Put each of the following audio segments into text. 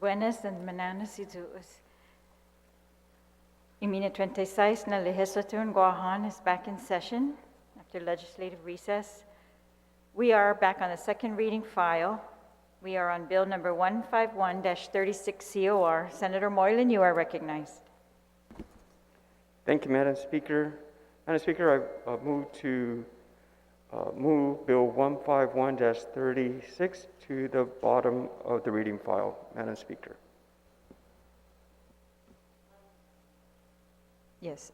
Buenas and mananas y duos. Imina 26 na legislature in Guam is back in session after legislative recess. We are back on the second reading file. We are on bill number 151-36 COR. Senator Moylan, you are recognized. Thank you, Madam Speaker. Madam Speaker, I move Bill 151-36 to the bottom of the reading file, Madam Speaker. Yes.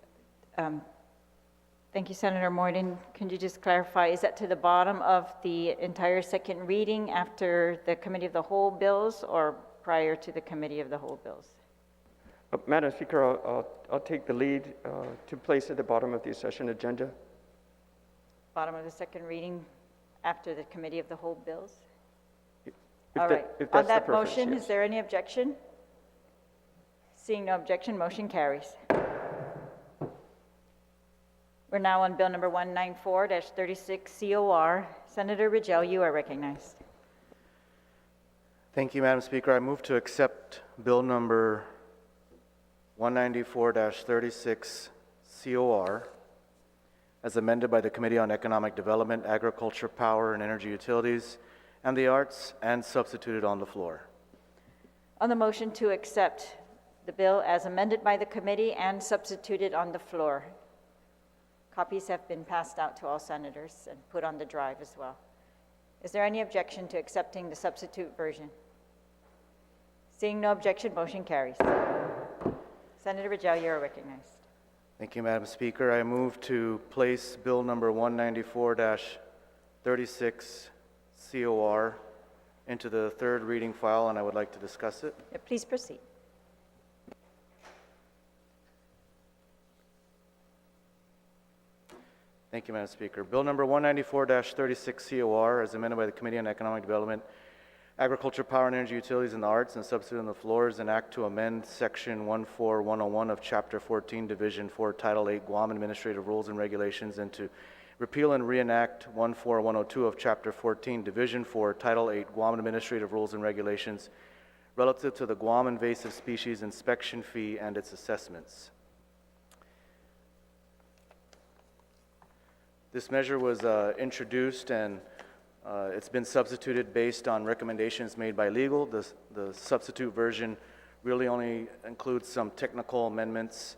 Thank you, Senator Moylan. Can you just clarify, is that to the bottom of the entire second reading after the Committee of the Whole bills or prior to the Committee of the Whole bills? Madam Speaker, I'll take the lead to place at the bottom of the session agenda. Bottom of the second reading after the Committee of the Whole bills? If All right. If On that's that the preference, motion, yes. is there any objection? Seeing no objection, motion carries. We're now on bill number 194-36 COR. Senator Rigel, you are recognized. Thank you, Madam Speaker. I move to accept bill number 194-36 COR as amended by the Committee on Economic Development, Agriculture, Power, and Energy Utilities, and the Arts, and substituted on the floor. On the motion to accept the bill as amended by the committee and substituted on the floor. Copies have been passed out to all senators and put on the drive as well. Is there any objection to accepting the substitute version? Seeing no objection, motion carries. Senator Rigel, you are recognized. Thank you, Madam Speaker. I move to place bill number 194-36 COR into the third reading file, and I would like to discuss it. Yeah, please proceed. Thank you, Madam Speaker. Bill number 194-36 COR, as amended by the Committee on Economic Development, Agriculture, Power, and Energy Utilities, and the Arts, and substitute on the floor, is an act to amend Section 14101 of Chapter 14, Division 4, Title 8, Guam Administrative Rules and Regulations, and to repeal and reenact 14102 of Chapter 14, Division 4, Title 8, Guam Administrative Rules and Regulations, relative to the Guam invasive species inspection fee and its assessments. This measure was introduced and it's been substituted based on recommendations made by legal. The substitute version really only includes some technical amendments,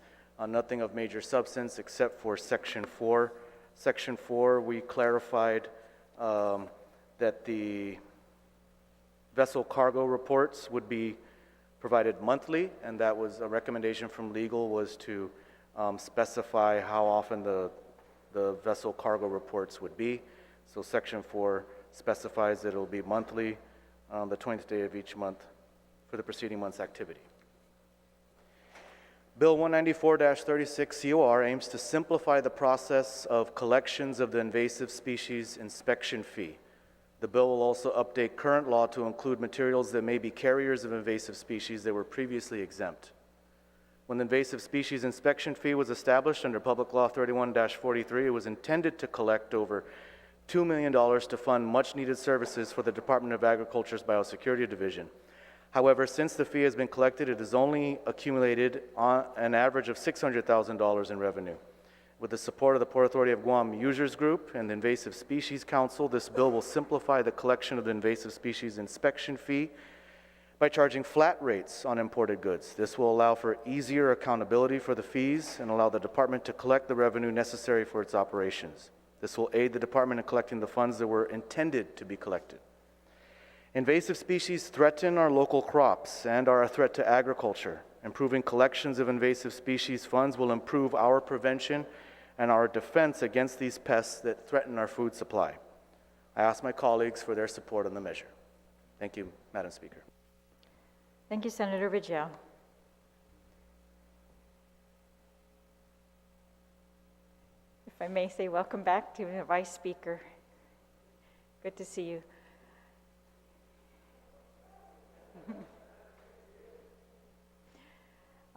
nothing of major substance except for Section 4. Section 4, we clarified that the vessel cargo reports would be provided monthly, and that was a recommendation from legal, was to specify how often the vessel cargo reports would be. So Section 4 specifies that it will be monthly on the 20th day of each month for the preceding month's activity. Bill 194-36 COR aims to simplify the process of collections of the invasive species inspection fee. The bill will also update current law to include materials that may be carriers of invasive species that were previously exempt. When the invasive species inspection fee was established under Public Law 31-43, it was intended to collect over $2 million to fund much-needed services for the Department of Agriculture's Biosecurity Division. However, since the fee has been collected, it has only accumulated on an average of $600,000 in revenue. With the support of the Port Authority of Guam Users Group and the Invasive Species Council, this bill will simplify the collection of the invasive species inspection fee by charging flat rates on imported goods. This will allow for easier accountability for the fees and allow the department to collect the revenue necessary for its operations. This will aid the department in collecting the funds that were intended to be collected. Invasive species threaten our local crops and are a threat to agriculture. Improving collections of invasive species funds will improve our prevention and our defense against these pests that threaten our food supply. I ask my colleagues for their support on the measure. Thank you, Madam Speaker. Thank you, Senator Rigel. If I may say, welcome back to the Vice Speaker. Good to see you.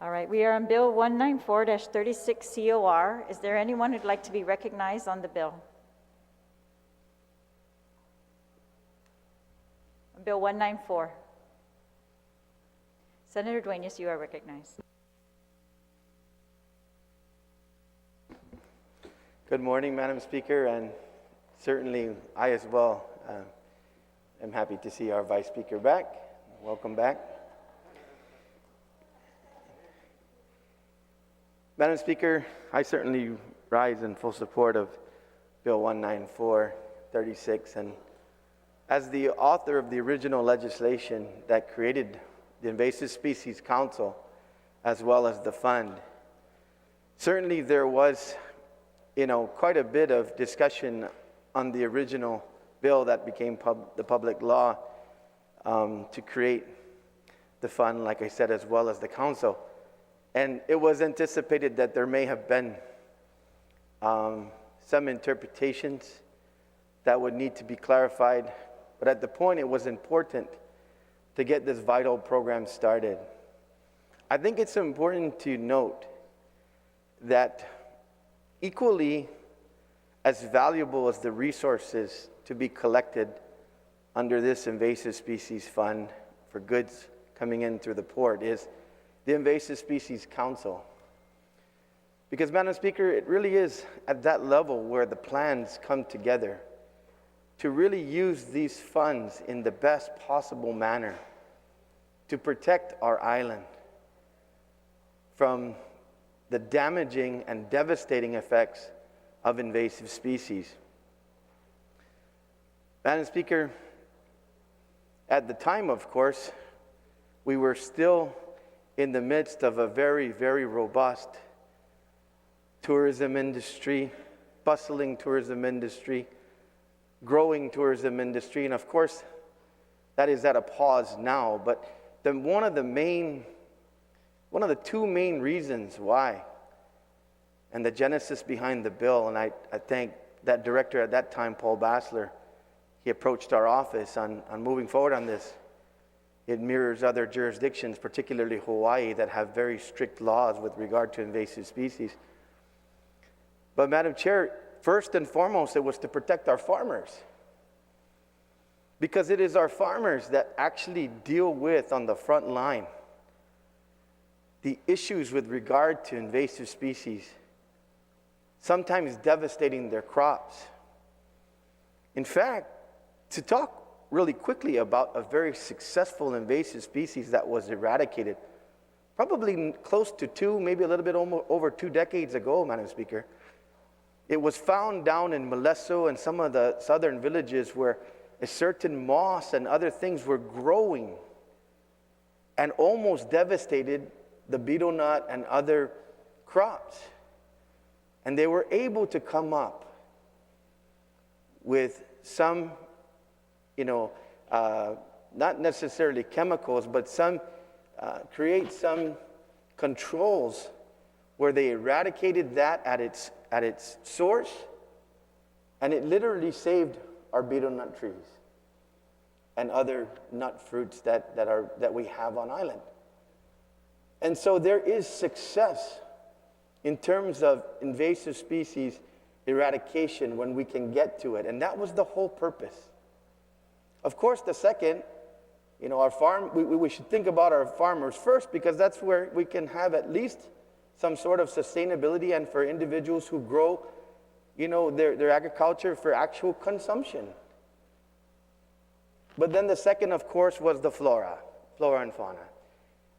All right, we are on Bill 194-36 COR. Is there anyone who'd like to be recognized on the bill? Bill 194. Senator Dueñas, you are recognized. Good morning, Madam Speaker, and certainly I as well am happy to see our Vice Speaker back. Welcome back. Madam Speaker, I certainly rise in full support of Bill 19436, and as the author of the original legislation that created the Invasive Species Council as well as the fund, certainly there was quite a bit of discussion on the original bill that became the public law to create the fund, like I said, as well as the council. And it was anticipated that there may have been some interpretations that would need to be clarified. But at the point, it was important to get this vital program started. I think it's important to note that equally as valuable as the resources to be collected under this invasive species fund for goods coming in through the port is the Invasive Species Council. Because, Madam Speaker, it really is at that level where the plans come together to really use these funds in the best possible manner to protect our island from the damaging and devastating effects of invasive species. Madam Speaker, at the time, of course, we were still in the midst of a very, very robust tourism industry, bustling tourism industry, growing tourism industry, and of course, that is at a pause now. But one of the two main reasons why, and the genesis behind the bill, and I thank that director at that time, Paul Bassler, he approached our office on moving forward on this. It mirrors other jurisdictions, particularly Hawaii, that have very strict laws with regard to invasive species. But Madam Chair, first and foremost, it was to protect our farmers. Because it is our farmers that actually deal with, on the front line, the issues with regard to invasive species, sometimes devastating their crops. In fact, to talk really quickly about a very successful invasive species that was eradicated, probably close to 2, maybe a little bit over 2 decades ago, Madam Speaker. It was found down in Molesso and some of the southern villages where a certain moss and other things were growing and almost devastated the betel nut and other crops. And they were able to come up with some, not necessarily chemicals, but create some controls where they eradicated that at its source, and it literally saved our betel nut trees and other nut fruits that we have on island. And so there is success in terms of invasive species eradication when we can get to it, and that was the whole purpose. Of course, the second, we should think about our farmers first, because that's where we can have at least some sort of sustainability, and for individuals who grow, their agriculture for actual consumption. But then the second, of course, was the flora and fauna.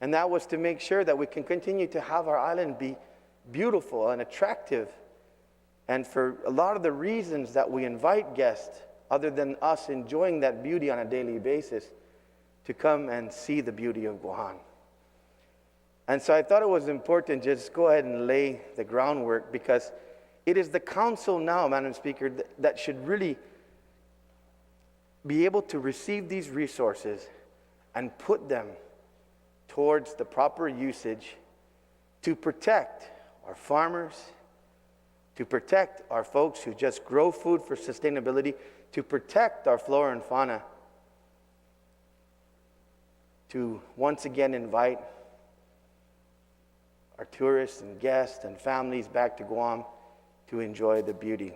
And that was to make sure that we can continue to have our island be beautiful and attractive. And for a lot of the reasons that we invite guests, other than us enjoying that beauty on a daily basis, to come and see the beauty of Guam. And so I thought it was important to just go ahead and lay the groundwork, because it is the council now, Madam Speaker, that should really be able to receive these resources and put them towards the proper usage to protect our farmers, to protect our folks who just grow food for sustainability, to protect our flora and fauna, to once again invite our tourists and guests and families back to Guam to enjoy the beauty.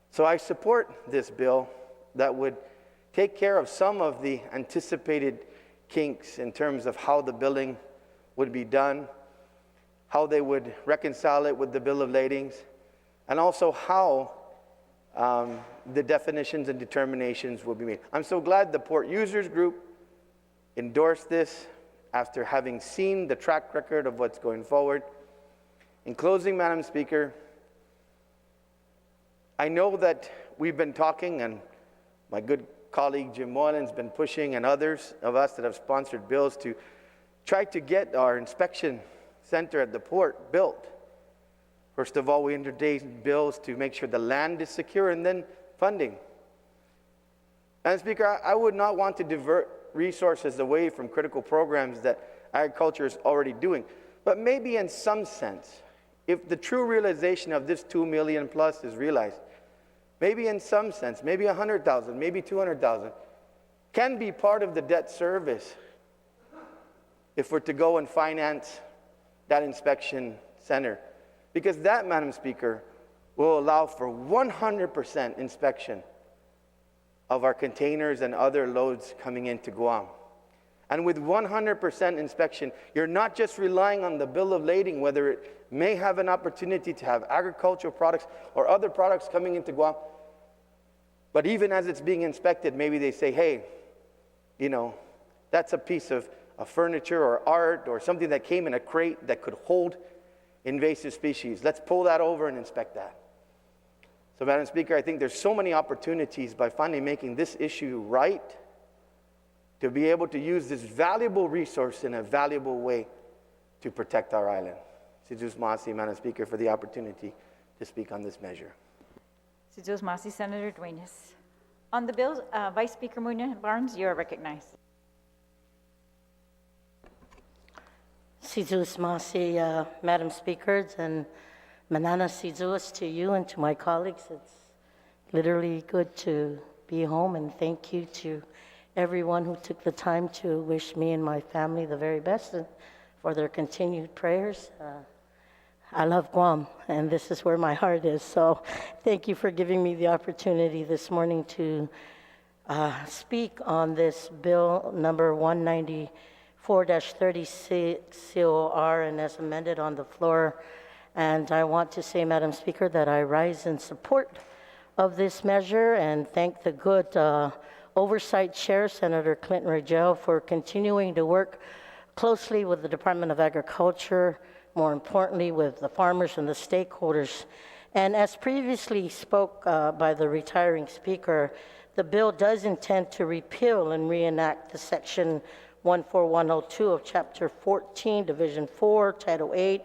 So I support this bill that would take care of some of the anticipated kinks in terms of how the billing would be done, how they would reconcile it with the bill of ladings, and also how the definitions and determinations will be made. I'm so glad the Port Users Group endorsed this after having seen the track record of what's going forward. In closing, Madam Speaker, I know that we've been talking, and my good colleague Jim Moylan's been pushing, and others of us that have sponsored bills to try to get our inspection center at the port built. First of all, we introduced bills to make sure the land is secure, and then funding. Madam Speaker, I would not want to divert resources away from critical programs that agriculture is already doing. But maybe in some sense, if the true realization of this 2 million plus is realized, maybe in some sense, maybe 100,000, maybe 200,000, can be part of the debt service if we're to go and finance that inspection center. Because that, Madam Speaker, will allow for 100% inspection of our containers and other loads coming into Guam. And with 100% inspection, you're not just relying on the bill of lading, whether it may have an opportunity to have agricultural products or other products coming into Guam, but even as it's being inspected, maybe they say, hey, you know, that's a piece of furniture or art or something that came in a crate that could hold invasive species. Let's pull that over and inspect that. So, Madam Speaker, I think there's so many opportunities by finally making this issue right to be able to use this valuable resource in a valuable way to protect our island. Sidus Masi, Madam Speaker, for the opportunity to speak on this measure. Sidus Masi, Senator Duenas. On the bill, Vice Speaker Munyan Barnes, you are recognized. Sidus Masi, Madam Speaker, and Manana Sidus to you and to my colleagues. It's literally good to be home, and thank you to everyone who took the time to wish me and my family the very best and for their continued prayers. I love Guam, and this is where my heart is. So thank you for giving me the opportunity this morning to speak on this bill number 194-36 COR and as amended on the floor. And I want to say, Madam Speaker, that I rise in support of this measure and thank the good Oversight Chair, Senator Clinton Rangel, for continuing to work closely with the Department of Agriculture, more importantly with the farmers and the stakeholders. And as previously spoke by the retiring speaker, the bill does intend to repeal and reenact the section 14102 of Chapter 14, Division 4, Title 8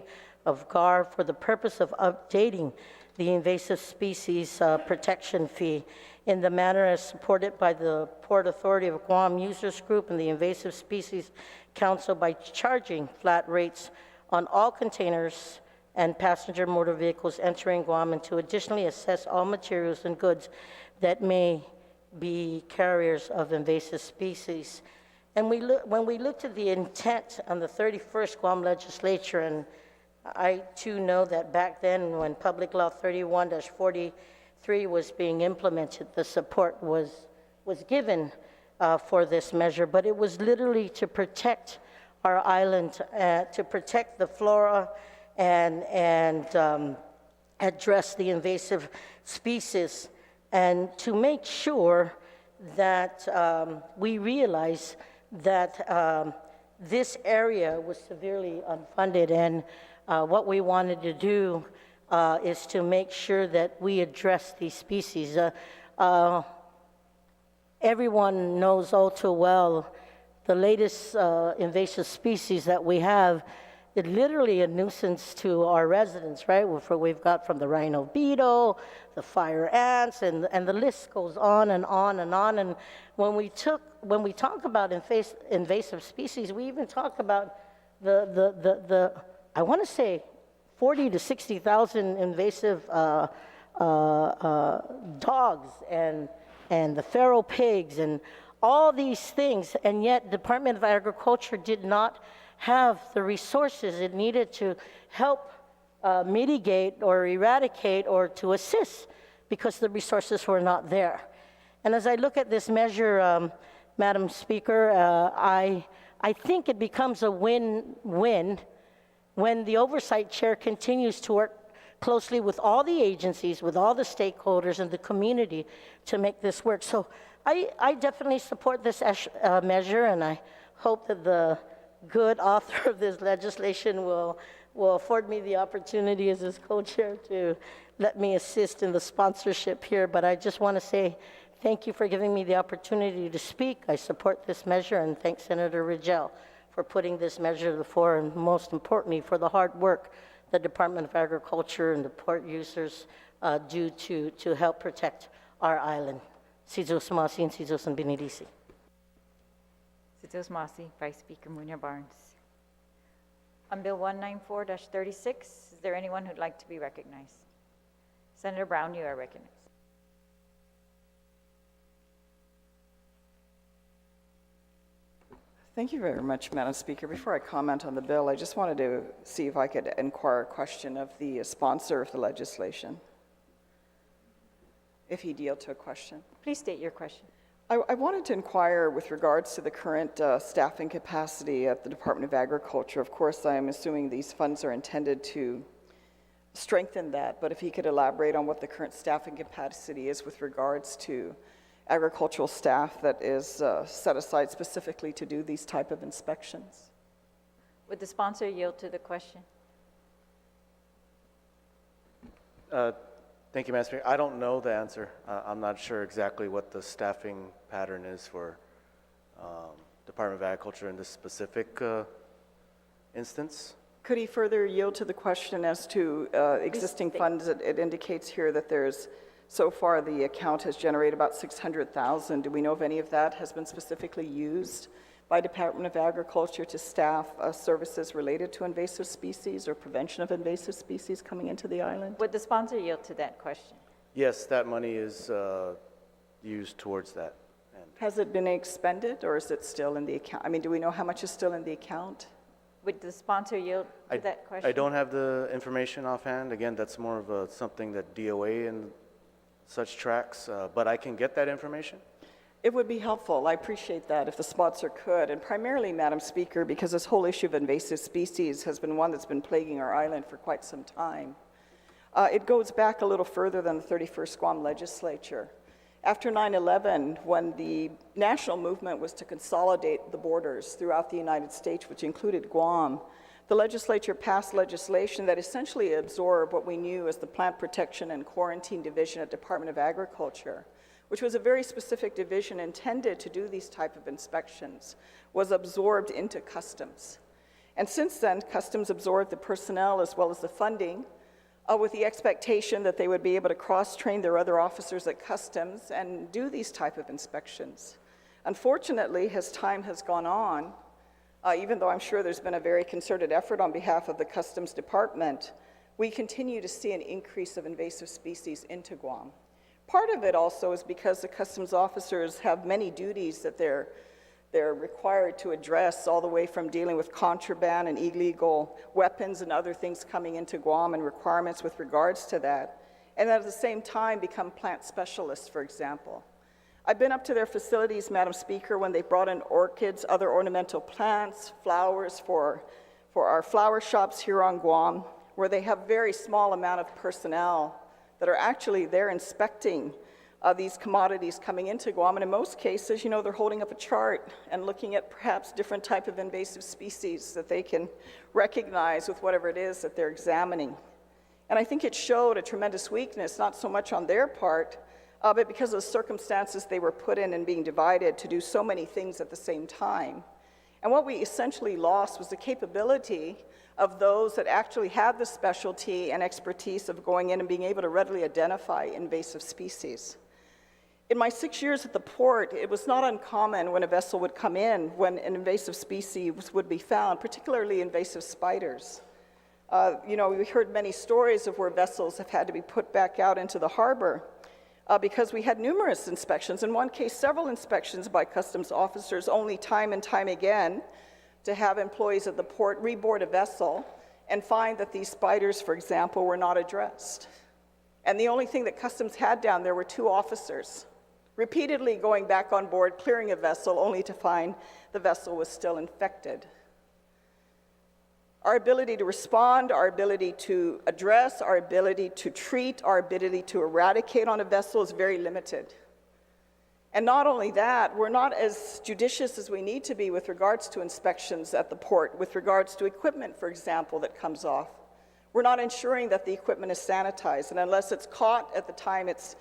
of GAR for the purpose of updating the invasive species protection fee in the manner as supported by the Port Authority of Guam Users Group and the Invasive Species Council by charging flat rates on all containers and passenger motor vehicles entering Guam, and to additionally assess all materials and goods that may be carriers of invasive species. And when we looked at the intent on the 31st Guam Legislature, and I too know that back then when Public Law 31-43 was being implemented, the support was given for this measure, but it was literally to protect our island, to protect the flora and address the invasive species, and to make sure that we realize that this area was severely unfunded, and what we wanted to do is to make sure that we address these species. Everyone knows all too well the latest invasive species that we have. It's literally a nuisance to our residents, right? We've got from the rhino beetle, the fire ants, and the list goes on and on and on. And when we talk about invasive species, we even talk about the I want to say 40 to 60,000 invasive dogs and the feral pigs and all these things, and yet Department of Agriculture did not have the resources it needed to help mitigate or eradicate or to assist because the resources were not there. And as I look at this measure, Madam Speaker. I think it becomes a win-win when the oversight chair continues to work closely with all the agencies, with all the stakeholders in the community to make this work. So I definitely support this measure, and I hope that the good author of this legislation will afford me the opportunity as his co-chair to let me assist in the sponsorship here. But I just want to say thank you for giving me the opportunity to speak. I support this measure, and thank Senator Rigel for putting this measure to the fore, and most importantly, for the hard work the Department of Agriculture and the port users do to help protect our island. Sizos Masi and Sizos and Binidisi. Sitos Masi, Vice Speaker Munya-Barnes. On Bill 194-36, is there anyone who'd like to be recognized? Senator Brown, you are recognized. Thank you very much, Madam Speaker. Before I comment on the bill, I just wanted to see if I could inquire a question of the sponsor of the legislation, if he'd yield to a question. Please state your question. I wanted to inquire with regards to the current staffing capacity at the Department of Agriculture. Of course, I am assuming these funds are intended to strengthen that, but if he could elaborate on what the current staffing capacity is with regards to agricultural staff that is set aside specifically to do these type of inspections. Would the sponsor yield to the question? Thank you, Madam Speaker. I don't know the answer. I'm not sure exactly what the staffing pattern is for Department of Agriculture in this specific instance. Could he further yield to the question as to existing funds? It indicates here that there's, so far the account has generated about $600,000. Do we know if any of that has been specifically used by Department of Agriculture to staff services related to invasive species or prevention of invasive species coming into the island? Would the sponsor yield to that question? Yes, that money is used towards that. And Has it been expended, or is it still in the account? I mean, do we know how much is still in the account? Would the sponsor yield to that question? I don't have the information offhand. Again, that's more of something that DOA and such tracks, but I can get that information. It would be helpful. I appreciate that if the sponsor could. And primarily, Madam Speaker, because this whole issue of invasive species has been one that's been plaguing our island for quite some time. It goes back a little further than the 31st Guam Legislature. After 9/11, when the national movement was to consolidate the borders throughout the United States, which included Guam, the legislature passed legislation that essentially absorbed what we knew as the Plant Protection and Quarantine Division at Department of Agriculture, which was a very specific division intended to do these type of inspections, was absorbed into Customs. And since then, Customs absorbed the personnel as well as the funding, with the expectation that they would be able to cross-train their other officers at Customs and do these type of inspections. Unfortunately, as time has gone on, even though I'm sure there's been a very concerted effort on behalf of the Customs Department, we continue to see an increase of invasive species into Guam. Part of it also is because the Customs officers have many duties that they're required to address, all the way from dealing with contraband and illegal weapons and other things coming into Guam and requirements with regards to that, and at the same time become plant specialists, for example. I've been up to their facilities, Madam Speaker, when they brought in orchids, other ornamental plants, flowers for our flower shops here on Guam, where they have very small amount of personnel that are actually there inspecting these commodities coming into Guam. And in most cases, you know, they're holding up a chart and looking at perhaps different type of invasive species that they can recognize with whatever it is that they're examining. And I think it showed a tremendous weakness, not so much on their part, but because of the circumstances they were put in and being divided to do so many things at the same time. And what we essentially lost was the capability of those that actually had the specialty and expertise of going in and being able to readily identify invasive species. In my 6 years at the port, it was not uncommon when a vessel would come in when an invasive species would be found, particularly invasive spiders. You know, we heard many stories of where vessels have had to be put back out into the harbor because we had numerous inspections. In one case, several inspections by customs officers, only time and time again to have employees at the port reboard a vessel and find that these spiders, for example, were not addressed. And the only thing that customs had down there were 2 officers repeatedly going back on board, clearing a vessel, only to find the vessel was still infected. Our ability to respond, our ability to address, our ability to treat, our ability to eradicate on a vessel is very limited. And not only that, we're not as judicious as we need to be with regards to inspections at the port, with regards to equipment, for example, that comes off. We're not ensuring that the equipment is sanitized, and unless it's caught at the time it's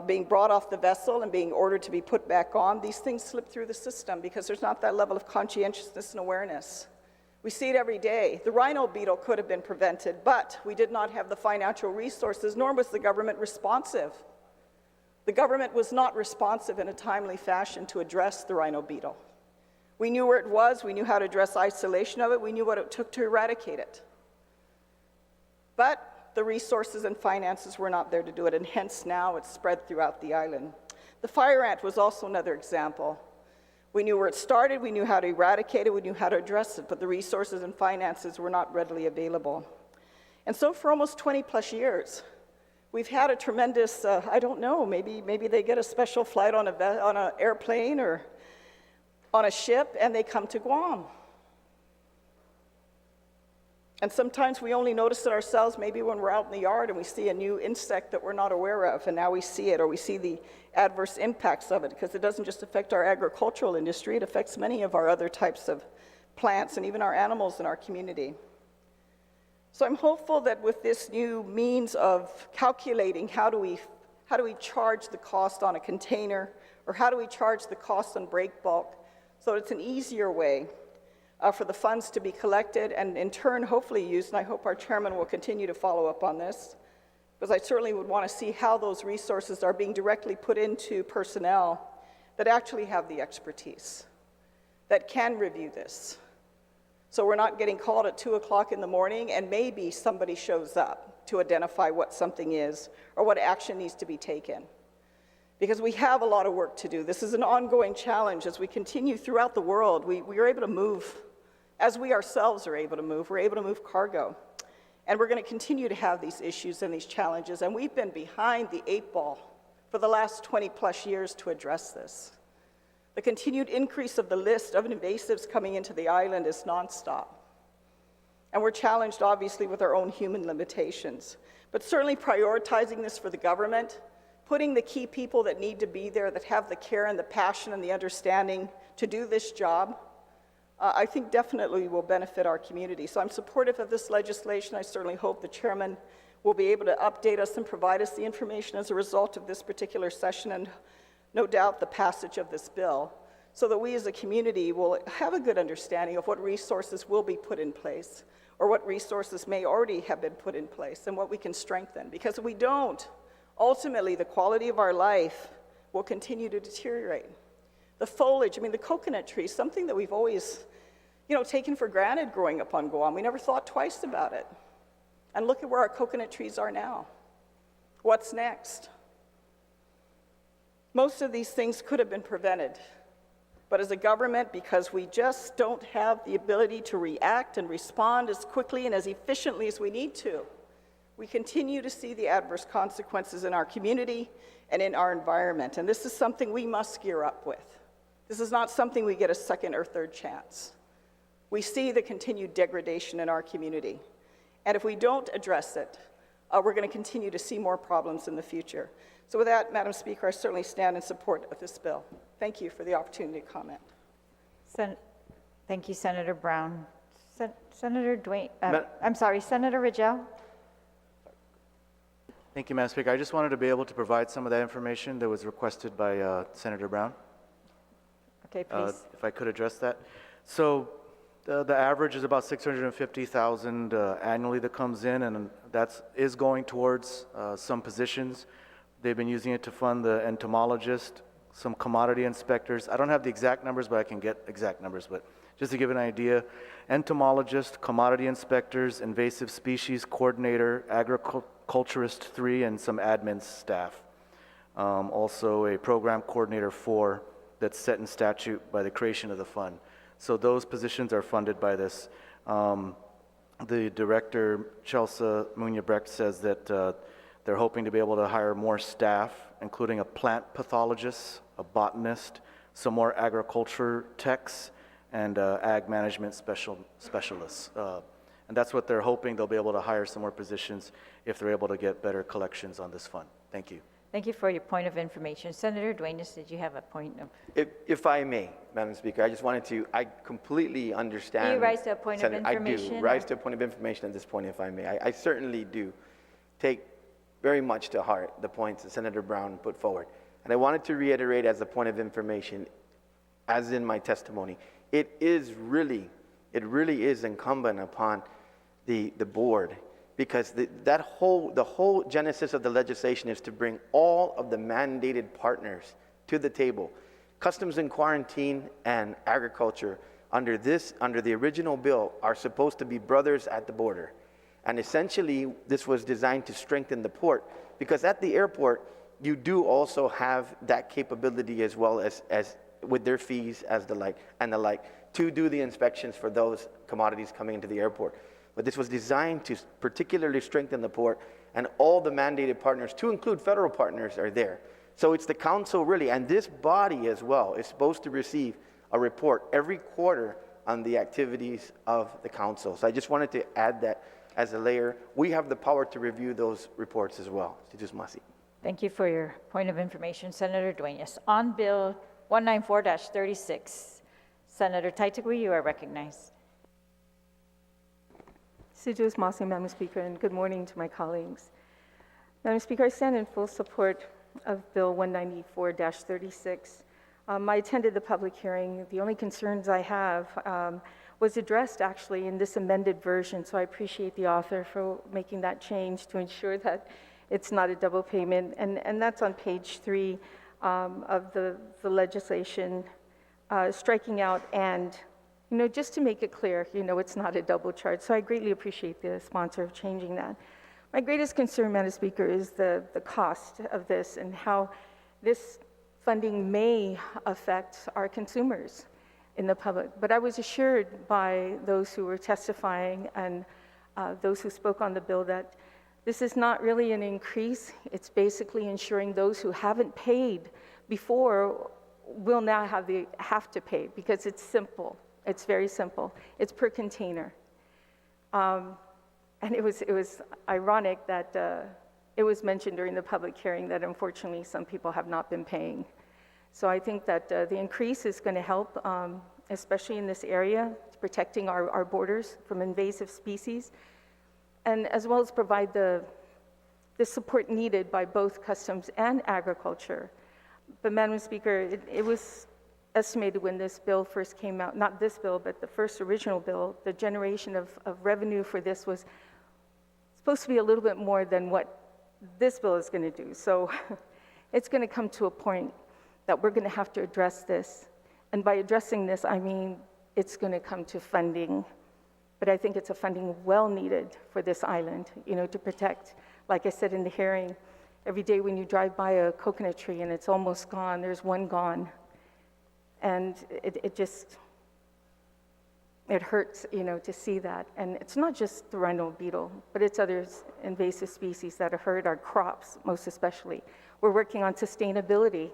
being brought off the vessel and being ordered to be put back on, these things slip through the system because there's not that level of conscientiousness and awareness. We see it every day. The rhino beetle could have been prevented, but we did not have the financial resources, nor was the government responsive. The government was not responsive in a timely fashion to address the rhino beetle. We knew where it was, we knew how to address isolation of it, we knew what it took to eradicate it. But the resources and finances were not there to do it, and hence now it's spread throughout the island. The fire ant was also another example. We knew where it started, we knew how to eradicate it, we knew how to address it, but the resources and finances were not readily available. And so for almost 20 plus years, we've had a tremendous, I don't know, maybe they get a special flight on an airplane or on a ship and they come to Guam. And sometimes we only notice it ourselves, maybe when we're out in the yard and we see a new insect that we're not aware of, and now we see it, or we see the adverse impacts of it, because it doesn't just affect our agricultural industry, it affects many of our other types of plants and even our animals in our community. So I'm hopeful that with this new means of calculating how do we charge the cost on a container, or how do we charge the cost on break bulk, so it's an easier way for the funds to be collected and in turn hopefully used, and I hope our chairman will continue to follow up on this, because I certainly would want to see how those resources are being directly put into personnel that actually have the expertise, that can review this. So we're not getting called at 2 o'clock in the morning and maybe somebody shows up to identify what something is or what action needs to be taken. Because we have a lot of work to do. This is an ongoing challenge as we continue throughout the world. We are able to move, as we ourselves are able to move, we're able to move cargo. And we're going to continue to have these issues and these challenges, and we've been behind the 8 ball for the last 20 plus years to address this. The continued increase of the list of invasives coming into the island is nonstop. And we're challenged, obviously, with our own human limitations. But certainly prioritizing this for the government, putting the key people that need to be there, that have the care and the passion and the understanding to do this job, I think definitely will benefit our community. So I'm supportive of this legislation. I certainly hope the chairman will be able to update us and provide us the information as a result of this particular session, and no doubt the passage of this bill, so that we as a community will have a good understanding of what resources will be put in place, or what resources may already have been put in place, and what we can strengthen. Because if we don't, ultimately the quality of our life will continue to deteriorate. The foliage, the coconut tree, something that we've always, taken for granted growing up on Guam. We never thought twice about it. And look at where our coconut trees are now. What's next? Most of these things could have been prevented. But as a government, because we just don't have the ability to react and respond as quickly and as efficiently as we need to, we continue to see the adverse consequences in our community and in our environment. And this is something we must gear up with. This is not something we get a second or third chance. We see the continued degradation in our community. And if we don't address it, we're going to continue to see more problems in the future. So with that, Madam Speaker, I certainly stand in support of this bill. Thank you for the opportunity to comment. Thank you, Senator Brown. Senator Dwayne, Senator Ridgell. Thank you, Madam Speaker. I just wanted to be able to provide some of that information that was requested by Senator Brown. Okay, please. If I could address that. So the average is about 650,000 annually that comes in, and that is going towards some positions. They've been using it to fund the entomologist, some commodity inspectors. I don't have the exact numbers, but I can get exact numbers. But just to give an idea, entomologist, commodity inspectors, invasive species coordinator, agriculturist 3, and some admin staff. Also a program coordinator 4 that's set in statute by the creation of the fund. So those positions are funded by this. The director, Chelsea Munya-Brecht, says that They're hoping to be able to hire more staff, including a plant pathologist, a botanist, some more agriculture techs, and ag management specialists. And that's what they're hoping. They'll be able to hire some more positions if they're able to get better collections on this fund. Thank you. Thank you for your point of information. Senator Duenas, did you have a point of? If I may, Madam Speaker, I just wanted to, I completely understand. Do you rise to a point of Senator, information, I do or- rise to a point of information at this point, if I may. I certainly do take very much to heart the points that Senator Brown put forward. And I wanted to reiterate as a point of information, as in my testimony, it really is incumbent upon the board, because the whole genesis of the legislation is to bring all of the mandated partners to the table. Customs and Quarantine and Agriculture under the original bill are supposed to be brothers at the border. And essentially, this was designed to strengthen the port, because at the airport, you do also have that capability as well as with their fees as the like, to do the inspections for those commodities coming into the airport. But this was designed to particularly strengthen the port, and all the mandated partners, to include federal partners, are there. So it's the council really, and this body as well, is supposed to receive a report every quarter on the activities of the council. So I just wanted to add that as a layer. We have the power to review those reports as well. Thank you for your point of information, Senator Duenas. On Bill 194-36, Senator Taitigui, you are recognized. Sijus Masi, Madam Speaker, and good morning to my colleagues. Madam Speaker, I stand in full support of Bill 194-36. I attended the public hearing. The only concerns I have was addressed actually in this amended version, so I appreciate the author for making that change to ensure that it's not a double payment, and that's on page 3 of the legislation, striking out and, just to make it clear, it's not a double charge. So I greatly appreciate the sponsor of changing that. My greatest concern, Madam Speaker, is the cost of this and how this funding may affect our consumers in the public. But I was assured by those who were testifying and those who spoke on the bill that this is not really an increase. It's basically ensuring those who haven't paid before will now have to pay, because it's simple. It's very simple. It's per container. And it was ironic that it was mentioned during the public hearing that unfortunately some people have not been paying. So I think that the increase is going to help, especially in this area, protecting our borders from invasive species, and as well as provide the support needed by both customs and agriculture. But Madam Speaker, it was estimated when this bill first came out, not this bill, but the first original bill, the generation of revenue for this was supposed to be a little bit more than what this bill is going to do. So it's going to come to a point that we're going to have to address this. And by addressing this, I mean it's going to come to funding. But I think it's a funding well needed for this island, to protect. Like I said in the hearing, every day when you drive by a coconut tree and it's almost gone, there's one gone. And it hurts, to see that. And it's not just the rhino beetle, but it's other invasive species that have hurt our crops, most especially. We're working on sustainability,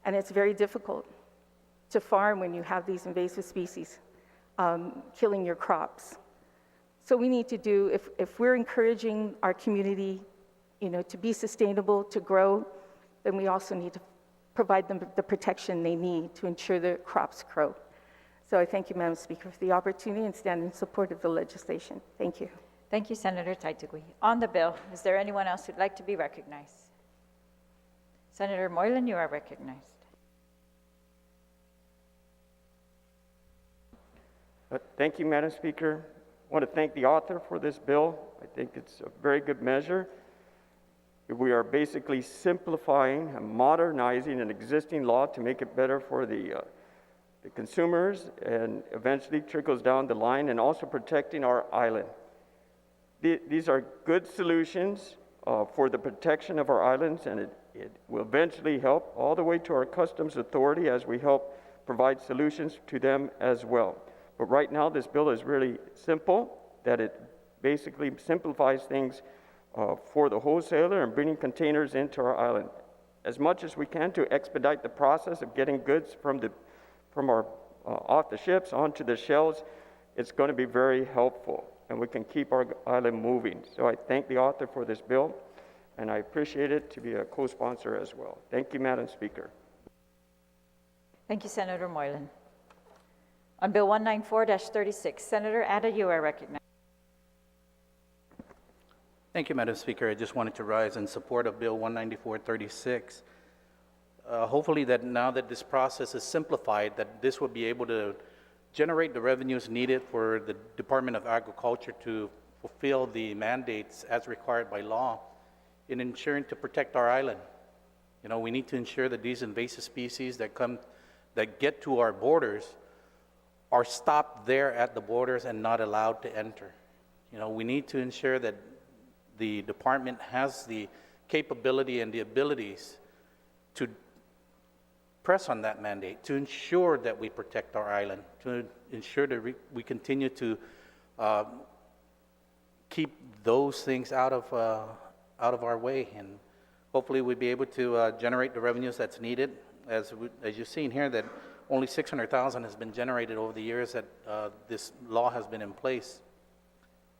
and it's very difficult to farm when you have these invasive species killing your crops. So we need to do, if we're encouraging our community, to be sustainable, to grow, then we also need to provide them the protection they need to ensure their crops grow. So I thank you, Madam Speaker, for the opportunity and stand in support of the legislation. Thank you. Thank you, Senator Taitigui. On the bill, is there anyone else who'd like to be recognized? Senator Moylan, you are recognized. Thank you, Madam Speaker. I want to thank the author for this bill. I think it's a very good measure. We are basically simplifying and modernizing an existing law to make it better for the consumers, and eventually trickles down the line, and also protecting our island. These are good solutions for the protection of our islands, and it will eventually help all the way to our customs authority as we help provide solutions to them as well. But right now, this bill is really simple, that it basically simplifies things for the wholesaler and bringing containers into our island. As much as we can to expedite the process of getting goods from our off the ships onto the shelves, it's going to be very helpful, and we can keep our island moving. So I thank the author for this bill, and I appreciate it to be a co-sponsor as well. Thank you, Madam Speaker. Thank you, Senator Moylan. On Bill 194-36, Senator Ada, you are recognized. Thank you, Madam Speaker. I just wanted to rise in support of Bill 194-36. Hopefully that now that this process is simplified, that this will be able to generate the revenues needed for the Department of Agriculture to fulfill the mandates as required by law in ensuring to protect our island. You know, we need to ensure that these invasive species that get to our borders are stopped there at the borders and not allowed to enter. You know, we need to ensure that the department has the capability and the abilities to press on that mandate, to ensure that we protect our island, to ensure that we continue to keep those things out of our way, and hopefully we'll be able to generate the revenues that's needed. As you've seen here, that only $600,000 has been generated over the years that this law has been in place.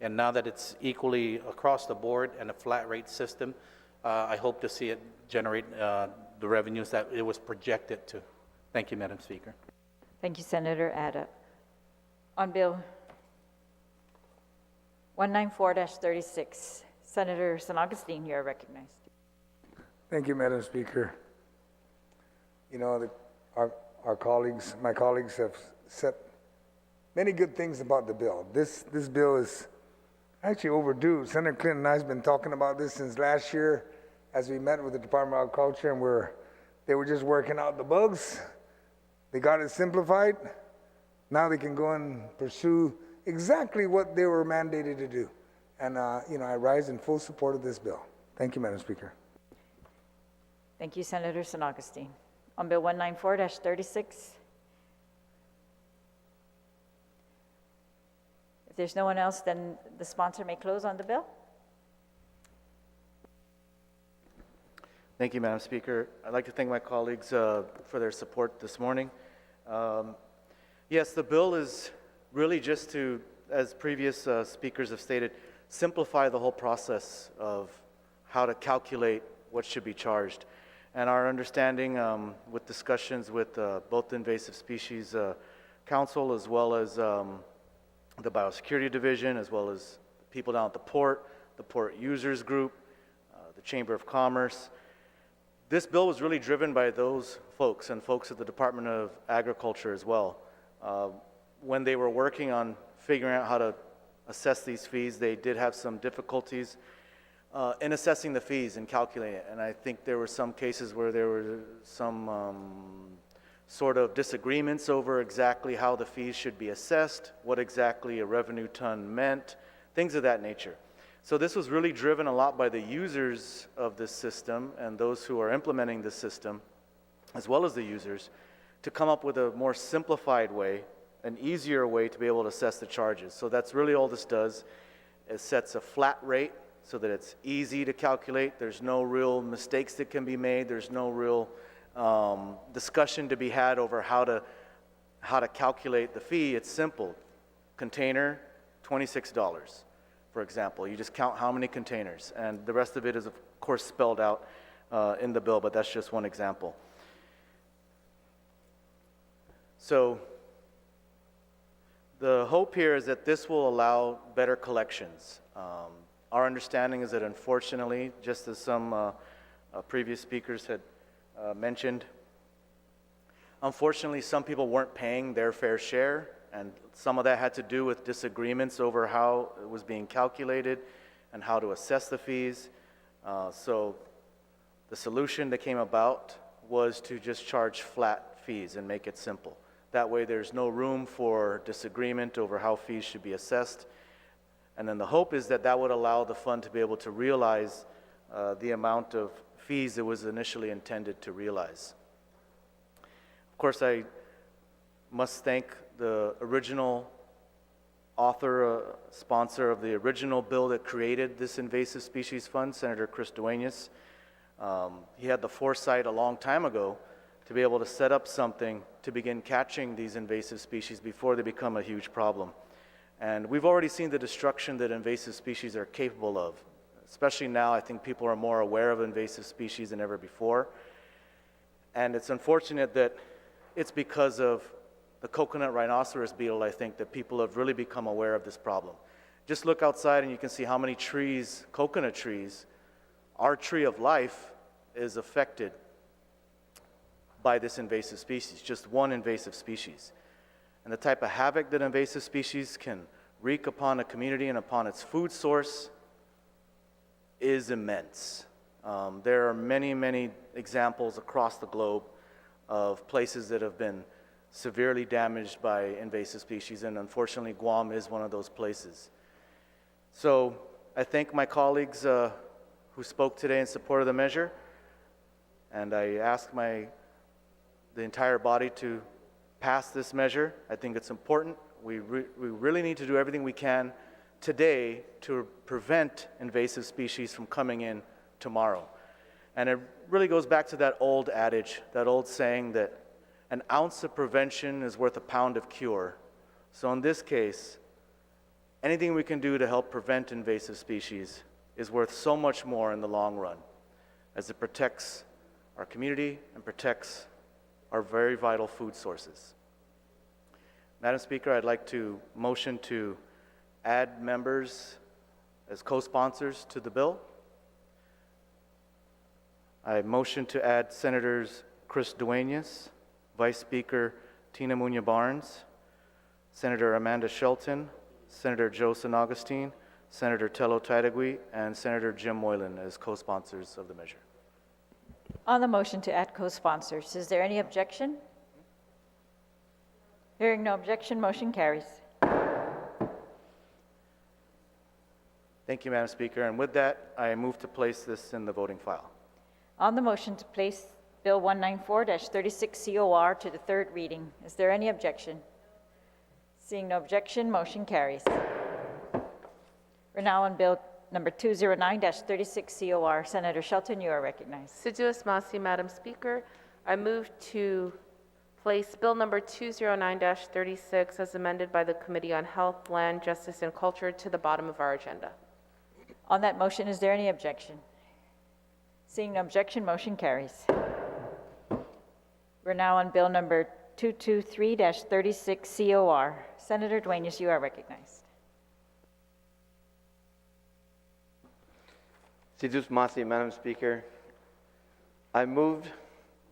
And now that it's equally across the board and a flat rate system, I hope to see it generate the revenues that it was projected to. Thank you, Madam Speaker. Thank you, Senator Ada. On Bill 194-36, Senator San Augustine, you are recognized. Thank you, Madam Speaker. You know, my colleagues have said many good things about the bill. This bill is actually overdue. Senator Clinton and I have been talking about this since last year as we met with the Department of Agriculture, and they were just working out the bugs. They got it simplified. Now they can go and pursue exactly what they were mandated to do. And, I rise in full support of this bill. Thank you, Madam Speaker. Thank you, Senator San Augustine. On Bill 194-36, if there's no one else, then the sponsor may close on the bill. Thank you, Madam Speaker. I'd like to thank my colleagues for their support this morning. Yes, the bill is really just to, as previous speakers have stated, simplify the whole process of how to calculate what should be charged. And our understanding with discussions with both the Invasive Species Council as well as the Biosecurity Division, as well as people down at the Port Users Group, the Chamber of Commerce. This bill was really driven by those folks and folks at the Department of Agriculture as well. When they were working on figuring out how to assess these fees, they did have some difficulties in assessing the fees and calculating it. And I think there were some cases where there were some sort of disagreements over exactly how the fees should be assessed, what exactly a revenue ton meant, things of that nature. So this was really driven a lot by the users of this system and those who are implementing the system, as well as the users, to come up with a more simplified way, an easier way to be able to assess the charges. So that's really all this does. It sets a flat rate so that it's easy to calculate. There's no real mistakes that can be made. There's no real discussion to be had over how to calculate the fee. It's simple. Container, $26. For example, you just count how many containers, and the rest of it is, of course, spelled out in the bill, but that's just one example. So the hope here is that this will allow better collections. Our understanding is that, unfortunately, just as some previous speakers had mentioned, unfortunately, some people weren't paying their fair share, and some of that had to do with disagreements over how it was being calculated and how to assess the fees. So the solution that came about was to just charge flat fees and make it simple. That way there's no room for disagreement over how fees should be assessed. And then the hope is that that would allow the fund to be able to realize the amount of fees it was initially intended to realize. Of course, I must thank the original sponsor of the original bill that created this invasive species fund, Senator Chris Duenas. He had the foresight a long time ago to be able to set up something to begin catching these invasive species before they become a huge problem. And we've already seen the destruction that invasive species are capable of. Especially now, I think people are more aware of invasive species than ever before. And it's unfortunate that it's because of the coconut rhinoceros beetle, I think, that people have really become aware of this problem. Just look outside and you can see how many trees, coconut trees, our tree of life is affected by this invasive species, just one invasive species. And the type of havoc that invasive species can wreak upon a community and upon its food source is immense. There are many, many examples across the globe of places that have been severely damaged by invasive species, and unfortunately Guam is one of those places. So I thank my colleagues who spoke today in support of the measure, and I ask the entire body to pass this measure. I think it's important. We really need to do everything we can today to prevent invasive species from coming in tomorrow. And it really goes back to that old adage, that old saying that an ounce of prevention is worth a pound of cure. So in this case, anything we can do to help prevent invasive species is worth so much more in the long run, as it protects our community and protects our very vital food sources. Madam Speaker, I'd like to motion to add members as co-sponsors to the bill. I motion to add Senators Chris Duenas, Vice Speaker Tina Muñoz Barnes, Senator Amanda Shelton, Senator Joe San Augustine, Senator Tello Taitagui, and Senator Jim Moylan as co-sponsors of the measure. On the motion to add co-sponsors, is there any objection? Hearing no objection, motion carries. Thank you, Madam Speaker. And with that, I move to place this in the voting file. On the motion to place Bill 194-36 COR to the third reading, is there any objection? Seeing no objection, motion carries. We're now on Bill number 209-36 COR. Senator Shelton, you are recognized. Assiduous Masi, Madam Speaker. I move to place Bill number 209-36 as amended by the Committee on Health, Land, Justice, and Culture to the bottom of our agenda. On that motion, is there any objection? Seeing no objection, motion carries. We're now on Bill number 223-36 COR. Senator Duenas, you are recognized. Assiduous Masi, Madam Speaker. I moved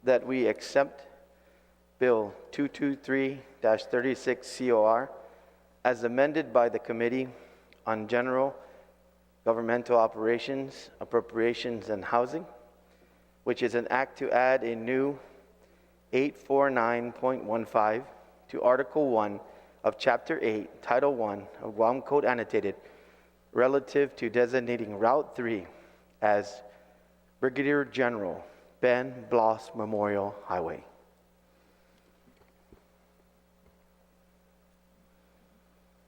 that we accept Bill 223-36 COR as amended by the Committee on General Governmental Operations, Appropriations, and Housing, which is an act to add a new 849.15 to Article 1 of Chapter 8, Title 1 of Guam Code Annotated, relative to designating Route 3 as Brigadier General Ben Bloss Memorial Highway.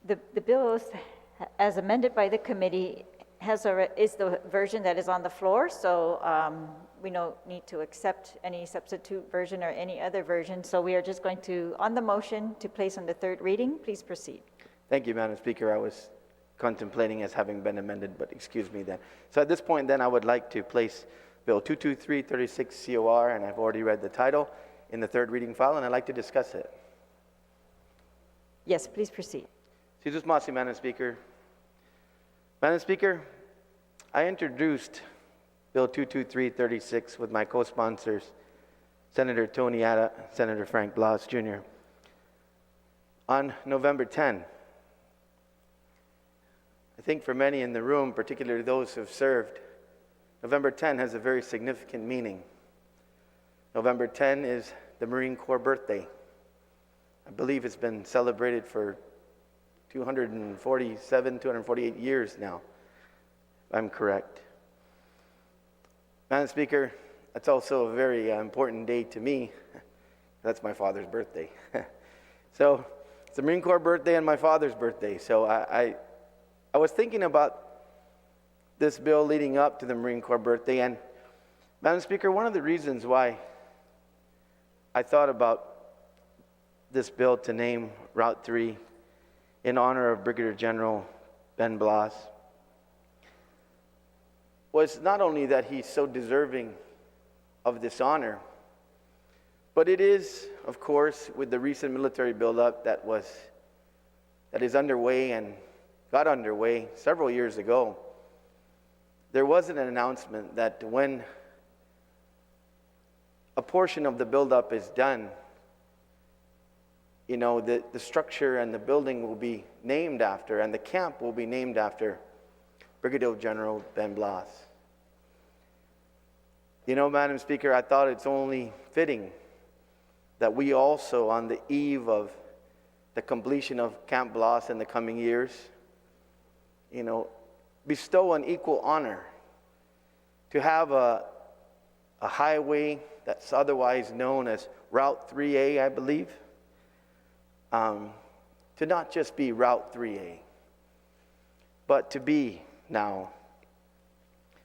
The bill as amended by the committee is the version that is on the floor, so we don't need to accept any substitute version or any other version. So we are just going to, on the motion to place on the third reading, please proceed. Thank you, Madam Speaker. I was contemplating as having been amended, but excuse me then. So at this point then, I would like to place Bill 223-36 COR, and I've already read the title, in the third reading file, and I'd like to discuss it. Yes, please proceed. Assiduous Masi, Madam Speaker. Madam Speaker, I introduced Bill 223-36 with my co-sponsors, Senator Tony Atta, Senator Frank Blas Jr. on November 10. I think for many in the room, particularly those who have served, November 10 has a very significant meaning. November 10 is the Marine Corps birthday. I believe it's been celebrated for 248 years now, if I'm correct. Madam Speaker, that's also a very important day to me. That's my father's birthday. So It's the Marine Corps birthday and my father's birthday. So I was thinking about this bill leading up to the Marine Corps birthday. And Madam Speaker, one of the reasons why I thought about this bill to name Route 3 in honor of Brigadier General Ben Blas was not only that he's so deserving of this honor, but it is, of course, with the recent military buildup that is underway and got underway several years ago, there was an announcement that when a portion of the buildup is done, you know, the structure and the building will be named after, and the camp will be named after Brigadier General Ben Blas. You know, Madam Speaker, I thought it's only fitting that we also, on the eve of the completion of Camp Blas in the coming years, you know, bestow an equal honor to have a highway that's otherwise known as Route 3A, I believe, to not just be Route 3A, but to be now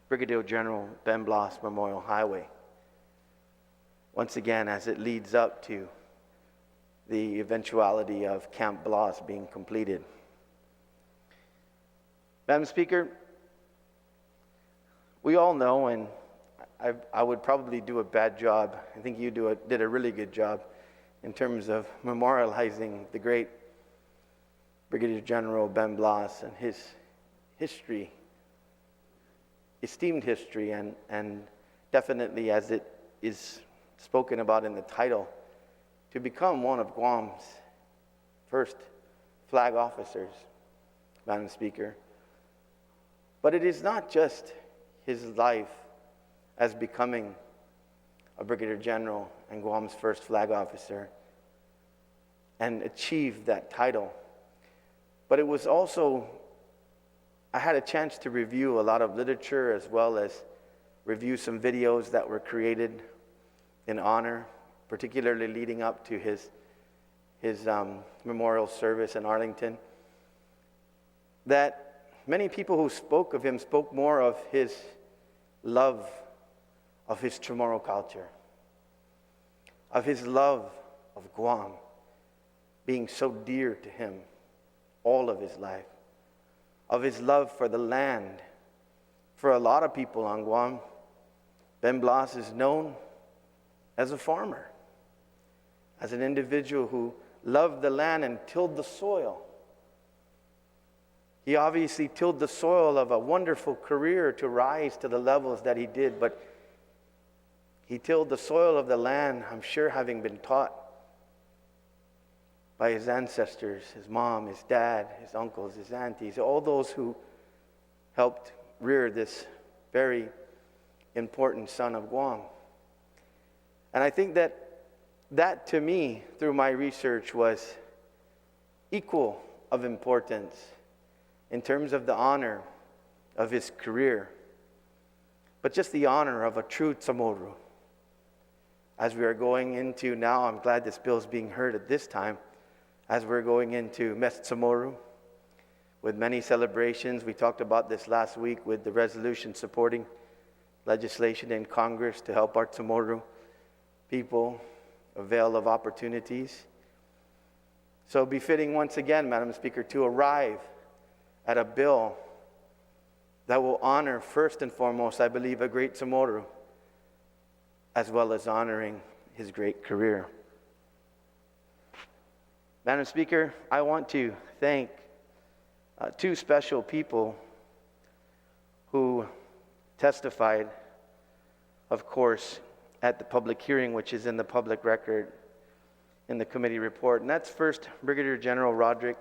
Brigadier General Ben Blas Memorial Highway. Once again, as it leads up to the eventuality of Camp Blas being completed. Madam Speaker, we all know, and I would probably do a bad job. I think you did a really good job in terms of memorializing the great Brigadier General Ben Blas and his history, esteemed history, and definitely, as it is spoken about in the title, to become one of Guam's first flag officers, Madam Speaker. But it is not just his life as becoming a Brigadier General and Guam's first flag officer and achieved that title, but it was also, I had a chance to review a lot of literature as well as review some videos that were created in honor, particularly leading up to his memorial service in Arlington, that many people who spoke of him spoke more of his love of his Chamorro culture, of his love of Guam being so dear to him all of his life, of his love for the land. For a lot of people on Guam, Ben Blas is known as a farmer, as an individual who loved the land and tilled the soil. He obviously tilled the soil of a wonderful career to rise to the levels that he did, but he tilled the soil of the land, I'm sure, having been taught by his ancestors, his mom, his dad, his uncles, his aunties, all those who helped rear this very important son of Guam. And I think that to me, through my research, was equal of importance in terms of the honor of his career, but just the honor of a true Chamorro. As we are going into now, I'm glad this bill is being heard at this time, as we're going into Mes Chamorro with many celebrations. We talked about this last week with the resolution supporting legislation in Congress to help our Chamorro people avail of opportunities. So befitting once again, Madam Speaker, to arrive at a bill that will honor first and foremost, I believe, a great Chamorro, as well as honoring his great career. Madam Speaker, I want to thank two special people who testified, of course, at the public hearing, which is in the public record in the committee report. And that's first Brigadier General Roderick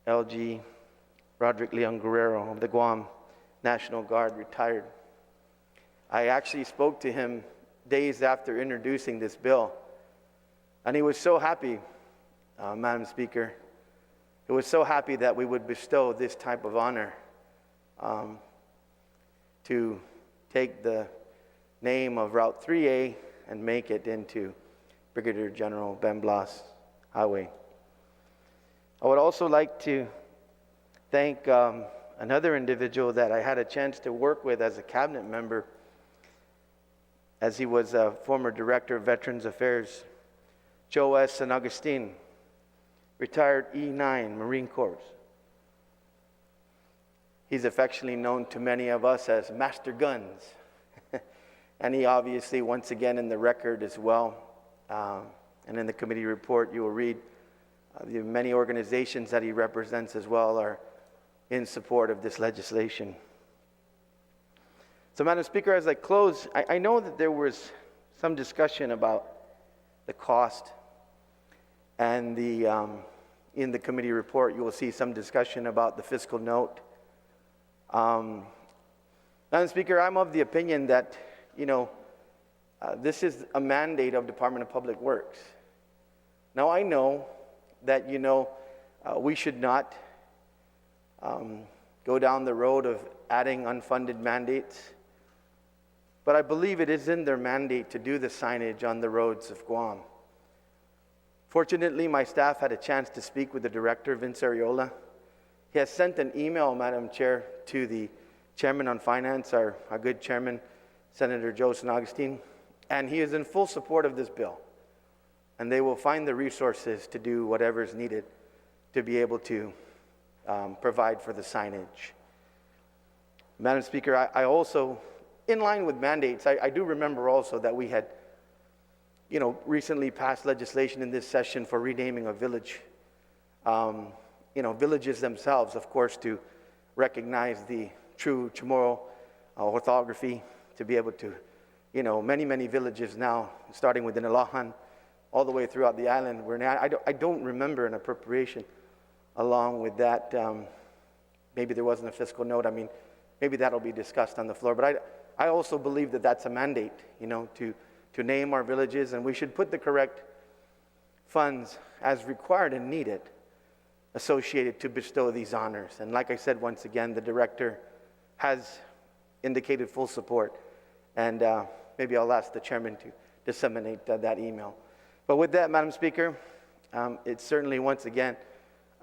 Leon Guerrero of the Guam National Guard, retired. I actually spoke to him days after introducing this bill, and he was so happy, Madam Speaker. He was so happy that we would bestow this type of honor to take the name of Route 3A and make it into Brigadier General Ben Blas Highway. I would also like to thank another individual that I had a chance to work with as a cabinet member, as he was a former director of Veterans Affairs, Joe S. San Agustin, retired E9 Marine Corps. He's affectionately known to many of us as Master Guns. And he obviously, once again in the record as well, and in the committee report, you will read the many organizations that he represents as well are in support of this legislation. So, Madam Speaker, as I close, I know that there was some discussion about the cost, and in the committee report, you will see some discussion about the fiscal note. Madam Speaker, I'm of the opinion that, this is a mandate of Department of Public Works. Now, I know that, we should not go down the road of adding unfunded mandates, but I believe it is in their mandate to do the signage on the roads of Guam. Fortunately, my staff had a chance to speak with the director, Vince Ariola. He has sent an email, Madam Chair, to the Chairman on Finance, our good Chairman, Senator Joe San Agustin, and he is in full support of this bill. And they will find the resources to do whatever is needed to be able to provide for the signage. Madam Speaker, I also, in line with mandates, I do remember also that we had, recently passed legislation in this session for renaming a village. Villages themselves, of course, to recognize the true Chamorro orthography, to be able to, many, many villages now, starting with Inalahan, all the way throughout the island. I don't remember an appropriation along with that. Maybe there wasn't a fiscal note. I mean, maybe that'll be discussed on the floor. But I also believe that that's a mandate, to name our villages, and we should put the correct funds as required and needed associated to bestow these honors. And like I said, once again, the director has indicated full support, and maybe I'll ask the chairman to disseminate that email. But with that, Madam Speaker, it's certainly once again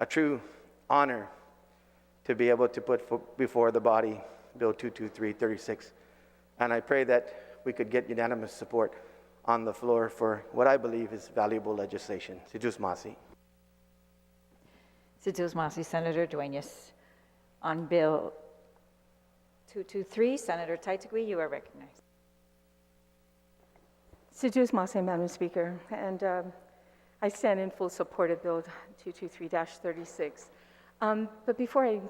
a true honor to be able to put before the body Bill 22336. And I pray that we could get unanimous support on the floor for what I believe is valuable legislation. Si Diyos Masi. Si Diyos Masi, Senator Dueñas. On Bill 223, Senator Taitigui, you are recognized. Si Diyos Masi, Madam Speaker, and I stand in full support of Bill 223-36. But before I,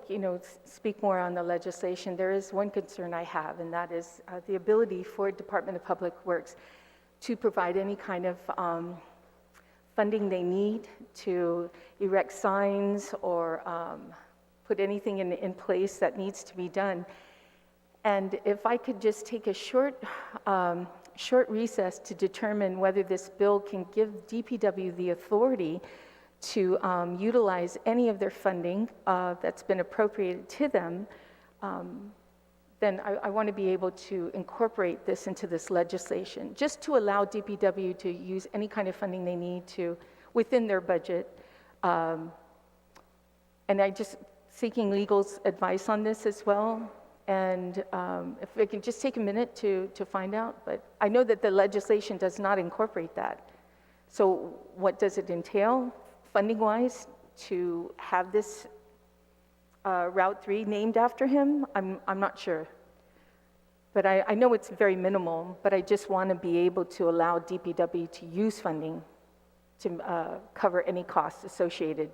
speak more on the legislation, there is one concern I have, and that is the ability for Department of Public Works to provide any kind of funding they need to erect signs or put anything in place that needs to be done. And if I could just take a short recess to determine whether this bill can give DPW the authority to utilize any of their funding that's been appropriated to them, then I want to be able to incorporate this into this legislation, just to allow DPW to use any kind of funding they need to within their budget. And I just seeking legal's advice on this as well. And if I could just take a minute to find out, but I know that the legislation does not incorporate that. So what does it entail, funding-wise, to have this Route 3 named after him? I'm not sure. But I know it's very minimal, but I just want to be able to allow DPW to use funding to cover any costs associated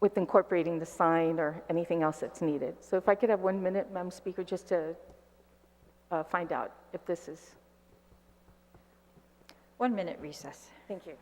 with incorporating the sign or anything else that's needed. So if I could have 1 minute, Madam Speaker, just to find out if this is. 1 minute recess. Thank you.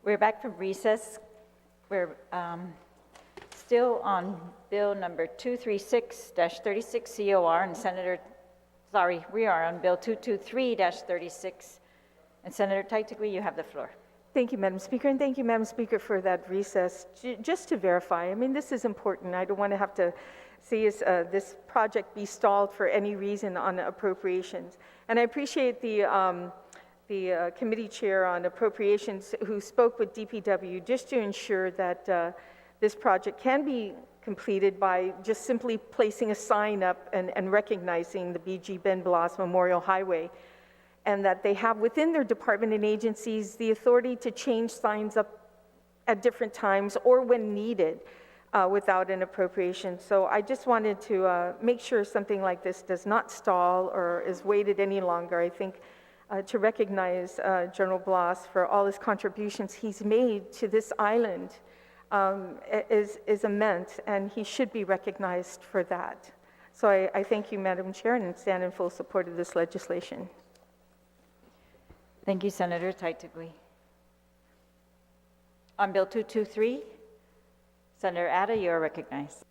We're back from recess. We're still on Bill number 236-36 COR and we are on Bill 223-36. And Senator Taitigui, you have the floor. Thank you, Madam Speaker, and thank you, Madam Speaker, for that recess. Just to verify, I mean, this is important. I don't want to have to see this project be stalled for any reason on appropriations. And I appreciate the committee chair on appropriations who spoke with DPW just to ensure that this project can be completed by just simply placing a sign up and recognizing the B.G. Ben Blas Memorial Highway, and that they have within their department and agencies the authority to change signs up at different times or when needed without an appropriation. So I just wanted to make sure something like this does not stall or is waited any longer. I think to recognize General Blas for all his contributions he's made to this island is immense, and he should be recognized for that. So I thank you, Madam Chair, and stand in full support of this legislation. Thank you, Senator Taitigui. On Bill 223, Senator Atta, you are recognized.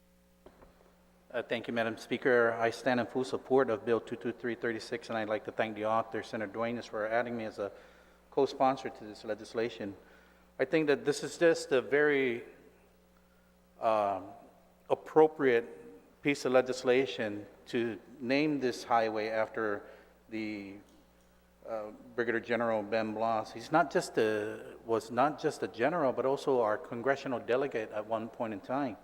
Thank you, Madam Speaker. I stand in full support of Bill 223-36, and I'd like to thank the author, Senator Duenas, for adding me as a co-sponsor to this legislation. I think that this is just a very appropriate piece of legislation to name this highway after the Brigadier General Ben Blas. He's was not just a general, but also our congressional delegate at one point in time.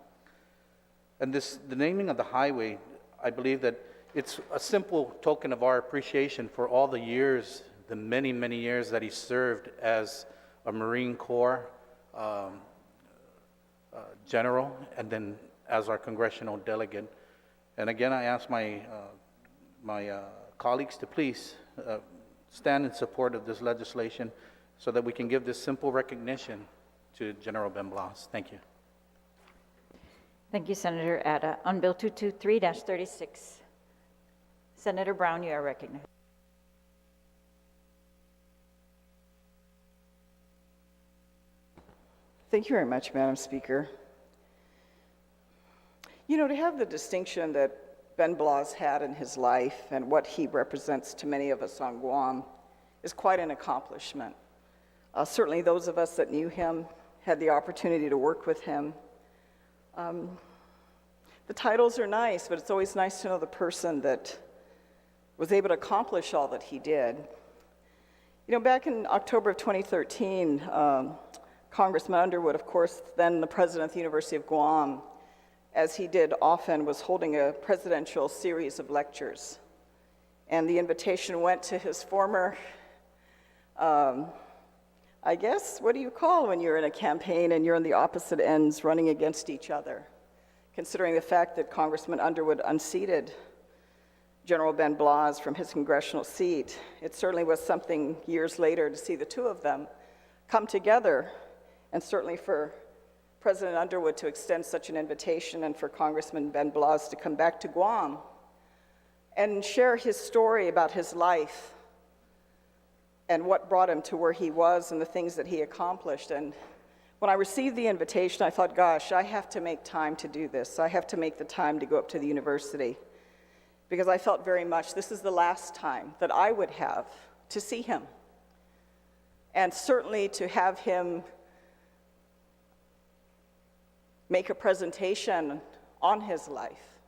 And the naming of the highway, I believe that it's a simple token of our appreciation for all the years, the many, many years that he served as a Marine Corps general, and then as our congressional delegate. And again, I ask my colleagues to please stand in support of this legislation so that we can give this simple recognition to General Ben Blas. Thank you. Thank you, Senator Atta. On Bill 223-36, Senator Brown, you are recognized. Thank you very much, Madam Speaker. You know, to have the distinction that Ben Blas had in his life and what he represents to many of us on Guam is quite an accomplishment. Certainly those of us that knew him, had the opportunity to work with him. The titles are nice, but it's always nice to know the person that was able to accomplish all that he did. You know, back in October of 2013, Congressman Underwood, of course, then the president of the University of Guam, as he did often, was holding a presidential series of lectures. And the invitation went to his former, I guess, what do you call when you're in a campaign and you're on the opposite ends running against each other? Considering the fact that Congressman Underwood unseated General Ben Blas from his congressional seat, it certainly was something years later to see the two of them come together, and certainly for President Underwood to extend such an invitation and for Congressman Ben Blas to come back to Guam and share his story about his life and what brought him to where he was and the things that he accomplished. And when I received the invitation, I thought, gosh, I have to make time to do this. I have to make the time to go up to the university, because I felt very much this is the last time that I would have to see him, and certainly to have him make a presentation on his life,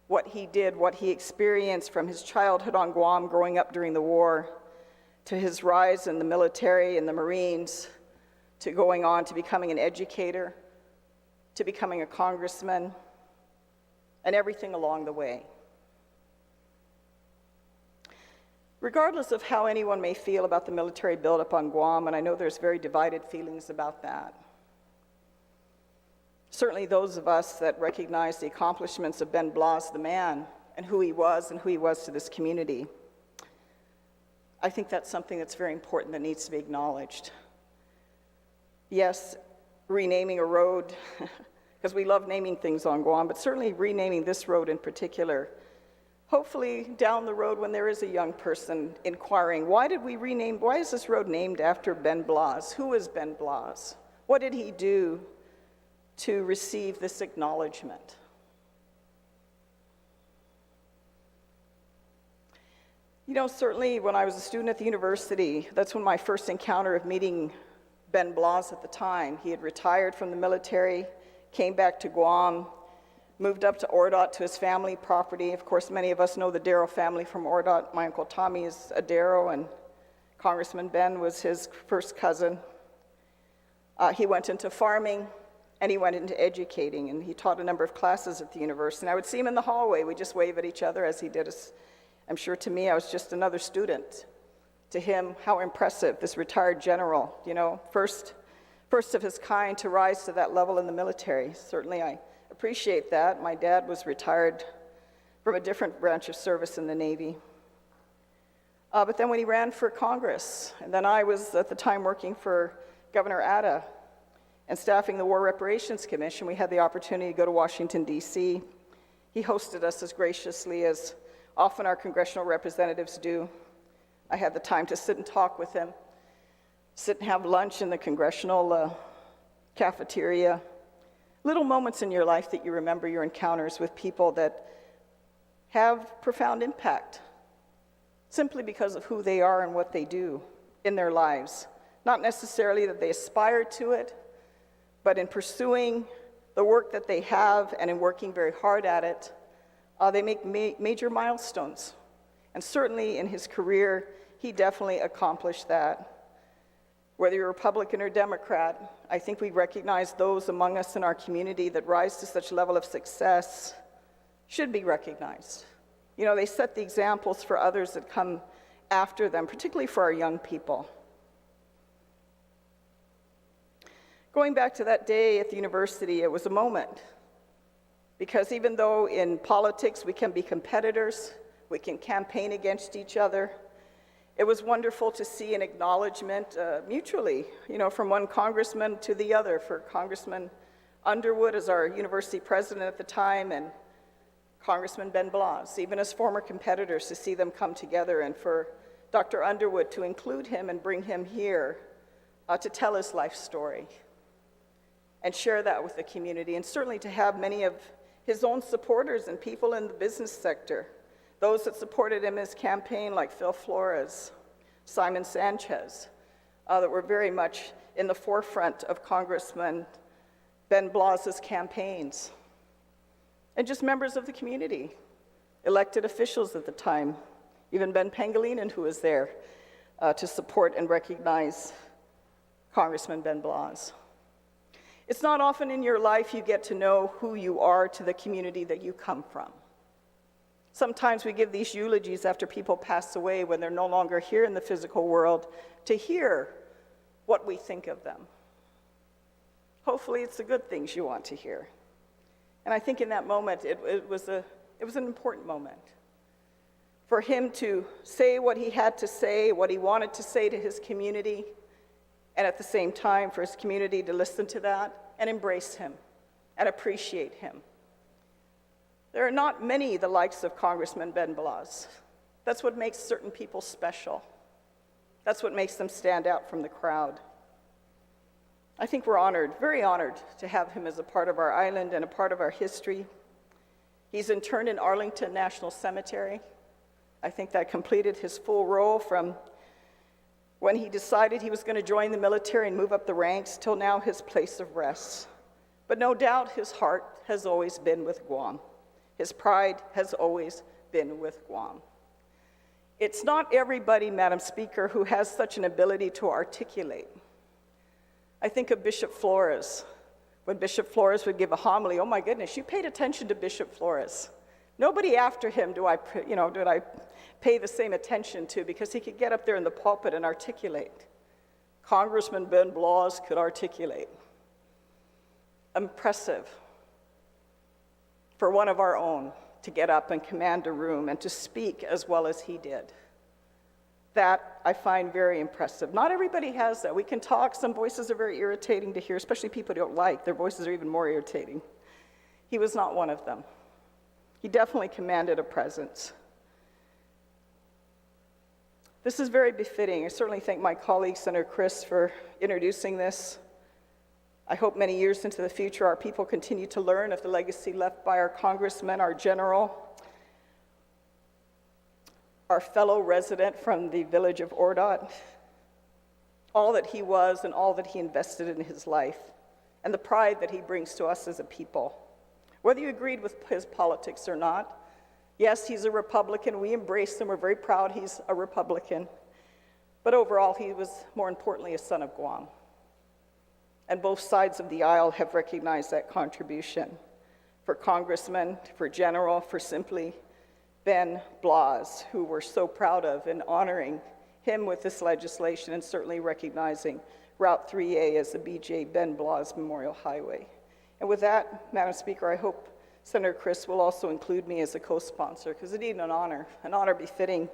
what he did, what he experienced from his childhood on Guam, growing up during the war, to his rise in the military and the Marines, to going on to becoming an educator, to becoming a congressman, and everything along the way. Regardless of how anyone may feel about the military buildup on Guam, and I know there's very divided feelings about that, certainly those of us that recognize the accomplishments of Ben Blas, the man, and who he was to this community, I think that's something that's very important that needs to be acknowledged. Yes, renaming a road, because we love naming things on Guam, but certainly renaming this road in particular hopefully down the road when there is a young person inquiring, why is this road named after Ben Blas? Who is Ben Blas? What did he do to receive this acknowledgement? You know, certainly when I was a student at the university, that's when my first encounter of meeting Ben Blas at the time. He had retired from the military, came back to Guam, moved up to Ordot to his family property. Of course, many of us know the Darrow family from Ordot. My Uncle Tommy is a Darrow, and Congressman Ben was his first cousin. He went into farming, and he went into educating, and he taught a number of classes at the university. And I would see him in the hallway. We'd just wave at each other as he did. I'm sure to me, I was just another student. To him, how impressive, this retired general, you know, first of his kind to rise to that level in the military. Certainly, I appreciate that. My dad was retired from a different branch of service in the Navy. But then when he ran for Congress, and then I was at the time working for Governor Atta and staffing the War Reparations Commission, we had the opportunity to go to Washington, D.C. He hosted us as graciously as often our congressional representatives do. I had the time to sit and talk with him, sit and have lunch in the congressional cafeteria. Little moments in your life that you remember your encounters with people that have profound impact simply because of who they are and what they do in their lives. Not necessarily that they aspire to it, but in pursuing the work that they have and in working very hard at it, they make major milestones. And certainly in his career, he definitely accomplished that. Whether you're Republican or Democrat, I think we recognize those among us in our community that rise to such a level of success should be recognized. You know, they set the examples for others that come after them, particularly for our young people. Going back to that day at the university, it was a moment. Because even though in politics we can be competitors, we can campaign against each other, it was wonderful to see an acknowledgement mutually, you know, from one congressman to the other, for Congressman Underwood as our university president at the time, and Congressman Ben Blas, even as former competitors, to see them come together, and for Dr. Underwood to include him and bring him here to tell his life story and share that with the community, and certainly to have many of his own supporters and people in the business sector, those that supported him in his campaign, like Phil Flores, Simon Sanchez, that were very much in the forefront of Congressman Ben Blas's campaigns. And just members of the community, elected officials at the time, even Ben Pangilinan, who was there to support and recognize Congressman Ben Blas. It's not often in your life you get to know who you are to the community that you come from. Sometimes we give these eulogies after people pass away when they're no longer here in the physical world to hear what we think of them. Hopefully it's the good things you want to hear. And I think in that moment it was an important moment for him to say what he had to say, what he wanted to say to his community, and at the same time for his community to listen to that and embrace him and appreciate him. There are not many the likes of Congressman Ben Blas. That's what makes certain people special. That's what makes them stand out from the crowd. I think we're honored, very honored, to have him as a part of our island and a part of our history. He's interned in Arlington National Cemetery. I think that completed his full role from when he decided he was going to join the military and move up the ranks till now his place of rest. But no doubt his heart has always been with Guam. His pride has always been with Guam. It's not everybody, Madam Speaker, who has such an ability to articulate. I think of Bishop Flores. When Bishop Flores would give a homily, oh my goodness, you paid attention to Bishop Flores. Nobody after him did I pay the same attention to, because he could get up there in the pulpit and articulate. Congressman Ben Blas could articulate. Impressive for one of our own to get up and command a room and to speak as well as he did. That I find very impressive. Not everybody has that. We can talk. Some voices are very irritating to hear, especially people who don't like. Their voices are even more irritating. He was not one of them. He definitely commanded a presence. This is very befitting. I certainly thank my colleague, Senator Chris, for introducing this. I hope many years into the future our people continue to learn of the legacy left by our congressman, our general, our fellow resident from the village of Ordot, all that he was and all that he invested in his life, and the pride that he brings to us as a people. Whether you agreed with his politics or not, yes, he's a Republican. We embrace him. We're very proud he's a Republican. But overall, he was, more importantly, a son of Guam. And both sides of the aisle have recognized that contribution. For Congressman, for General, for simply Ben Blas, who we're so proud of, and honoring him with this legislation, and certainly recognizing Route 3A as the B.J. Ben Blas Memorial Highway. And with that, Madam Speaker, I hope Senator Chris will also include me as a co-sponsor, because indeed an honor befitting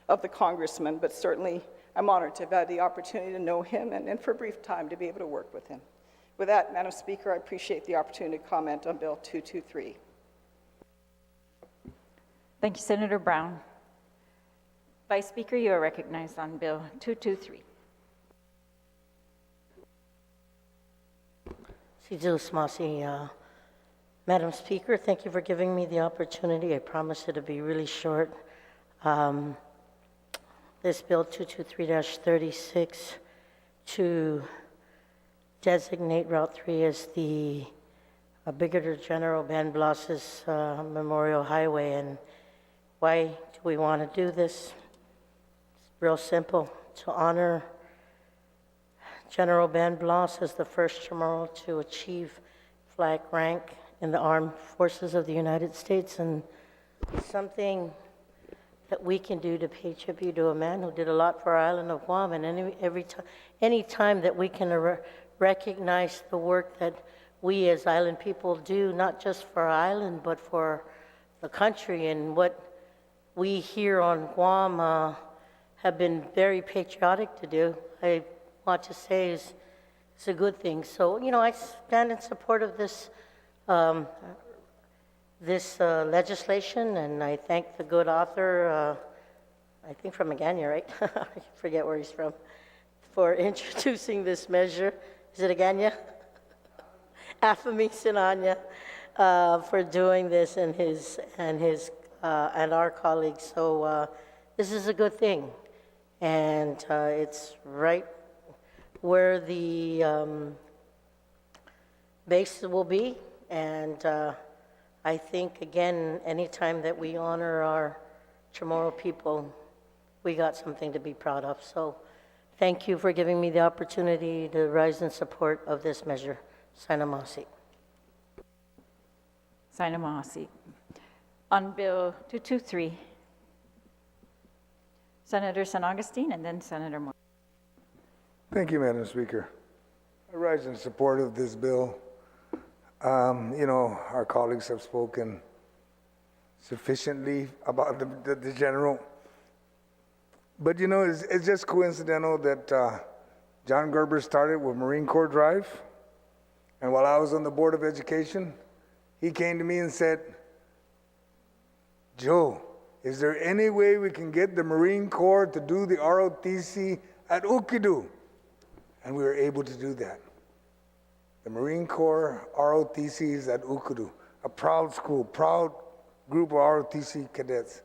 of the congressman, but certainly I'm honored to have had the opportunity to know him and for a brief time to be able to work with him. With that, Madam Speaker, I appreciate the opportunity to comment on Bill 223. Thank you, Senator Brown. Vice Speaker, you are recognized on Bill 223. Madam Speaker, thank you for giving me the opportunity. I promise it'll be really short. This Bill 223-36 to designate Route 3 as the Brigadier General Ben Blas's Memorial Highway. And why do we want to do this? It's real simple, to honor General Ben Blas as the first Chamorro to achieve flag rank in the armed forces of the United States, and something that we can do to pay tribute to a man who did a lot for our island of Guam. And any time that we can recognize the work that we as island people do, not just for our island, but for the country, and what we here on Guam have been very patriotic to do, I want to say is a good thing. So, I stand in support of this legislation, and I thank the good author, I think from Agana, right? I forget where he's from, for introducing this measure. Is it Agana? Afami Sinanya, for doing this, and our colleagues. So this is a good thing, and it's right where the base will be. And I think, again, anytime that we honor our Chamorro people, we got something to be proud of. So thank you for giving me the opportunity to rise in support of this measure. Sinamasi. Sinamasi. On Bill 223, Senator San Augustine and then Senator Moore. Thank you, Madam Speaker. I rise in support of this bill. Our colleagues have spoken sufficiently about the general. But, it's just coincidental that John Gerber started with Marine Corps Drive. And while I was on the Board of Education, he came to me and said, Joe, is there any way we can get the Marine Corps to do the ROTC at Ukidu? And we were able to do that. The Marine Corps ROTC is at Ukidu, a proud school, proud group of ROTC cadets.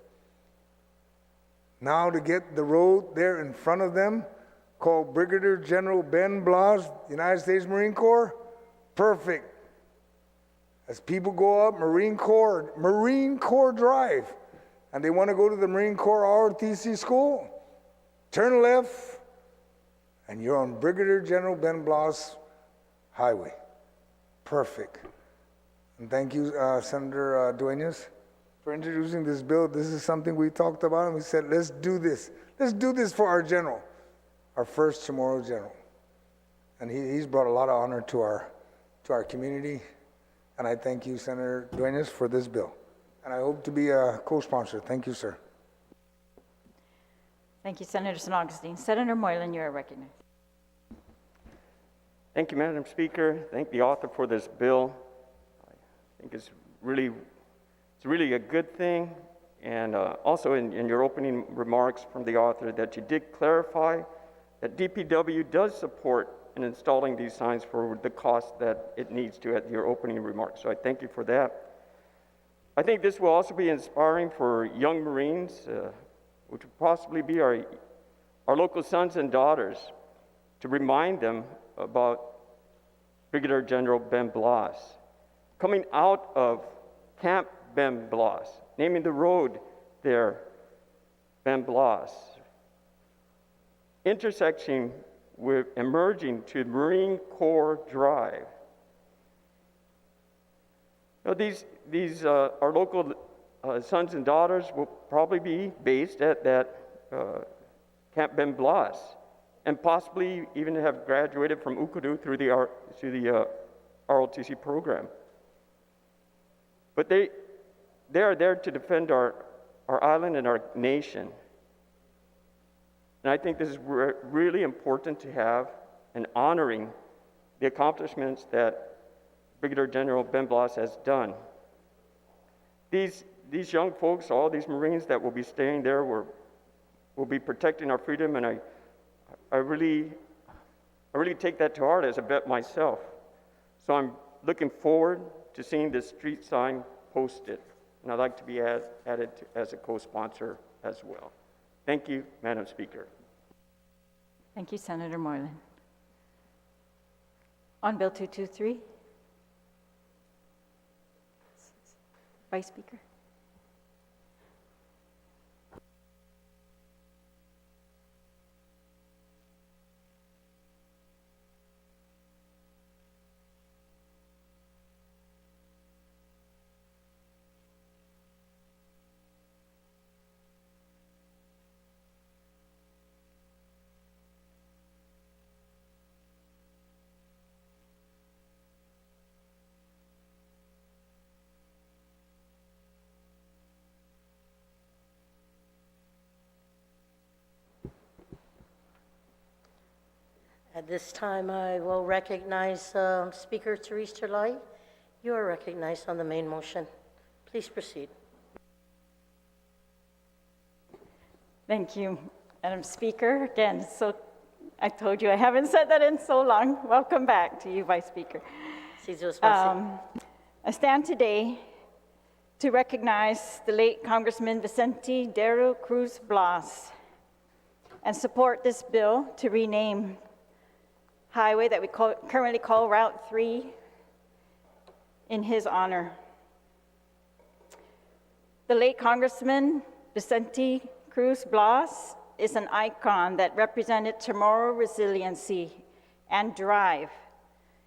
Now to get the road there in front of them, called Brigadier General Ben Blas, United States Marine Corps, perfect. As people go up Marine Corps Drive, and they want to go to the Marine Corps ROTC school, turn left, and you're on Brigadier General Ben Blas Highway. Perfect. And thank you, Senator Duenas, for introducing this bill. This is something we talked about, and we said, let's do this. Let's do this for our general, our first Chamorro general. And he's brought a lot of honor to our community. And I thank you, Senator Duenas, for this bill. And I hope to be a co-sponsor. Thank you, sir. Thank you, Senator San Augustine. Senator Moylan, you are recognized. Thank you, Madam Speaker. Thank the author for this bill. I think it's really It's really a good thing. And also in your opening remarks from the author that you did clarify that DPW does support in installing these signs for the cost that it needs to at your opening remarks. So I thank you for that. I think this will also be inspiring for young Marines, which will possibly be our local sons and daughters, to remind them about Brigadier General Ben Blas. Coming out of Camp Ben Blas, naming the road there Ben Blas, intersecting with emerging to Marine Corps Drive. Now, these our local sons and daughters will probably be based at that Camp Ben Blas, and possibly even have graduated from Ukudu through the ROTC program. But they are there to defend our island and our nation. And I think this is really important to have, and honoring the accomplishments that Brigadier General Ben Blas has done. These young folks, all these Marines that will be staying there, will be protecting our freedom, and I really take that to heart as a vet myself. So I'm looking forward to seeing this street sign posted, and I'd like to be added as a co-sponsor as well. Thank you, Madam Speaker. Thank you, Senator Moreland. On Bill 223. Vice Speaker. At this time, I will recognize Speaker Therese Terlai. You are recognized on the main motion. Please proceed. Thank you, Madam Speaker. Again, so I told you I haven't said that in so long. Welcome back to you, Vice Speaker. I stand today to recognize the late Congressman Vicente Daru Cruz Blas and support this bill to rename highway that we currently call Route 3 in his honor. The late Congressman Vicente Cruz Blas is an icon that represented Chamorro resiliency and drive,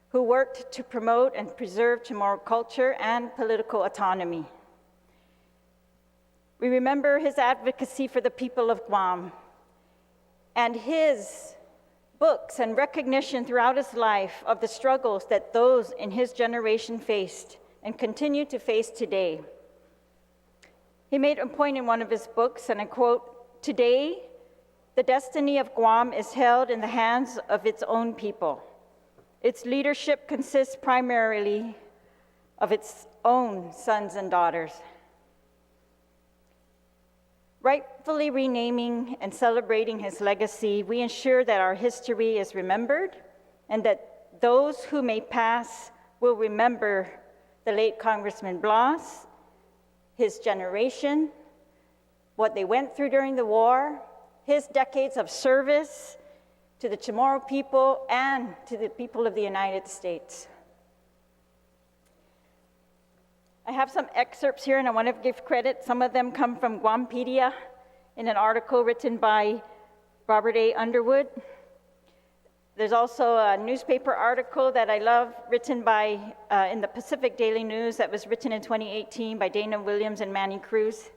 who worked to promote and preserve Chamorro culture and political autonomy. We remember his advocacy for the people of Guam and his books and recognition throughout his life of the struggles that those in his generation faced and continue to face today. He made a point in one of his books, and I quote, "Today, the destiny of Guam is held in the hands of its own people. Its leadership consists primarily of its own sons and daughters." Rightfully renaming and celebrating his legacy, we ensure that our history is remembered and that those who may pass will remember the late Congressman Blas, his generation, what they went through during the war, his decades of service to the Chamorro people and to the people of the United States. I have some excerpts here, and I want to give credit. Some of them come from Guampedia in an article written by Robert A. Underwood. There's also a newspaper article that I love, written by, in the Pacific Daily News, that was written in 2018 by Dana Williams and Manny Cruz.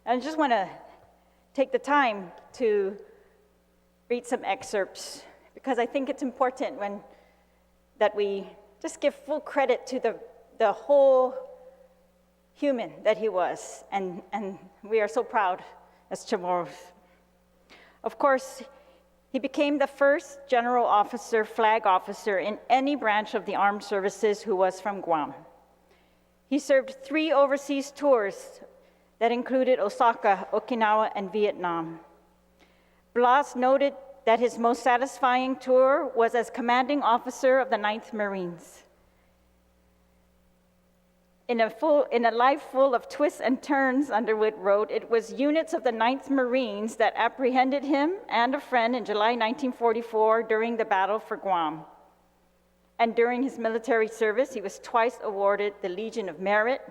I just want to take the time to read some excerpts, because I think it's important that we just give full credit to the whole human that he was, and we are so proud as Chamorros. Of course, he became the first general officer, flag officer in any branch of the armed services who was from Guam. He served 3 overseas tours that included Osaka, Okinawa, and Vietnam. Blas noted that his most satisfying tour was as commanding officer of the 9th Marines. In a life full of twists and turns, Underwood wrote, it was units of the 9th Marines that apprehended him and a friend in July 1944 during the battle for Guam. And during his military service, he was twice awarded the Legion of Merit,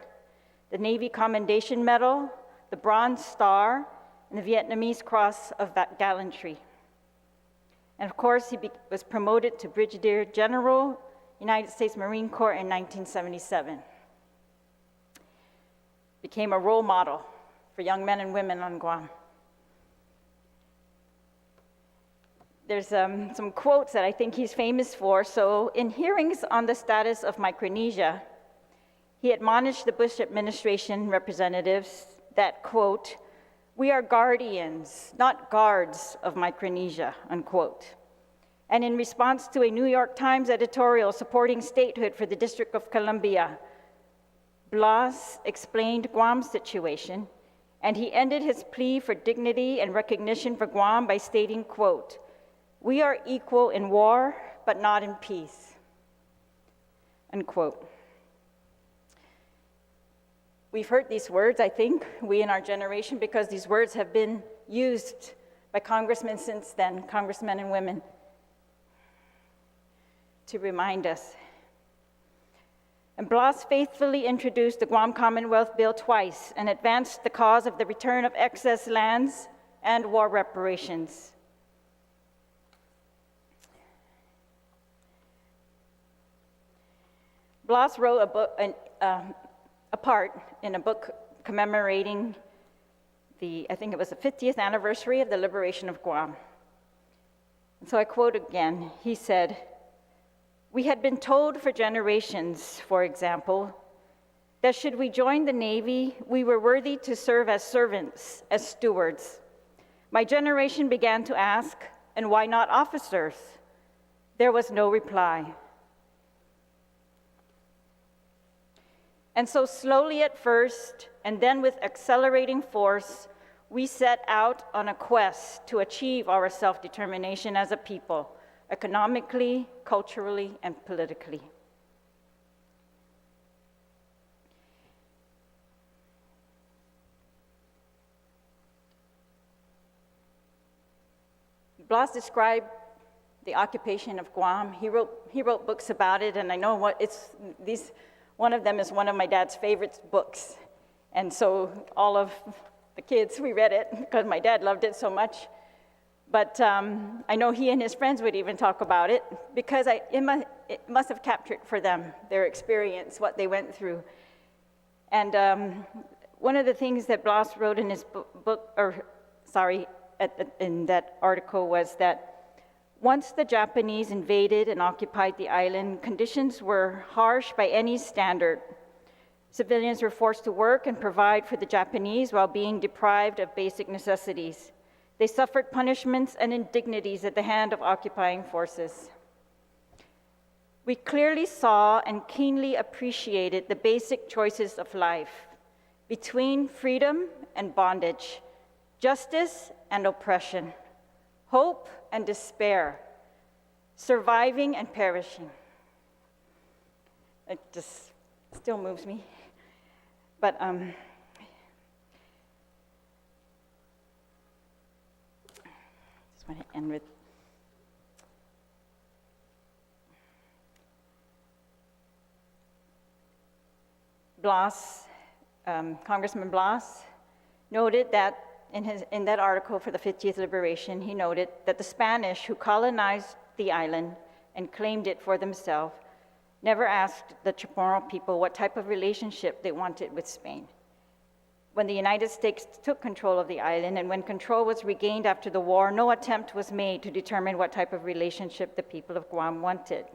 the Navy Commendation Medal, the Bronze Star, and the Vietnamese Cross of Gallantry. And of course, he was promoted to Brigadier General, United States Marine Corps in 1977. Became a role model for young men and women on Guam. There's some quotes that I think he's famous for. So in hearings on the status of Micronesia, he admonished the Bush administration representatives that, quote, "We are guardians, not guards of Micronesia," unquote. And in response to a New York Times editorial supporting statehood for the District of Columbia, Blas explained Guam's situation, and he ended his plea for dignity and recognition for Guam by stating, quote, "We are equal in war, but not in peace," unquote. We've heard these words, I think, we in our generation, because these words have been used by congressmen since then, congressmen and women, to remind us. And Blas faithfully introduced the Guam Commonwealth Bill twice and advanced the cause of the return of excess lands and war reparations. Blas wrote a part in a book commemorating I think it was the 50th anniversary of the liberation of Guam. And so I quote again, he said, "We had been told for generations, for example, that should we join the Navy, we were worthy to serve as servants, as stewards. My generation began to ask, and why not officers? There was no reply. And so slowly at first, and then with accelerating force, we set out on a quest to achieve our self-determination as a people, economically, culturally, and politically." Blas described the occupation of Guam. He wrote books about it, and I know one of them is one of my dad's favorite books. And so all of the kids, we read it because my dad loved it so much. But I know he and his friends would even talk about it because it must have captured for them their experience, what they went through. And one of the things that Blas wrote in his in that article was that once the Japanese invaded and occupied the island, conditions were harsh by any standard. Civilians were forced to work and provide for the Japanese while being deprived of basic necessities. They suffered punishments and indignities at the hand of occupying forces. We clearly saw and keenly appreciated the basic choices of life between freedom and bondage, justice and oppression, hope and despair, surviving and perishing. It just still moves me. But just want to end with Blas, Congressman Blas noted that in that article for the 50th Liberation, he noted that the Spanish who colonized the island and claimed it for themselves never asked the Chamorro people what type of relationship they wanted with Spain. When the United States took control of the island and when control was regained after the war, no attempt was made to determine what type of relationship the people of Guam wanted.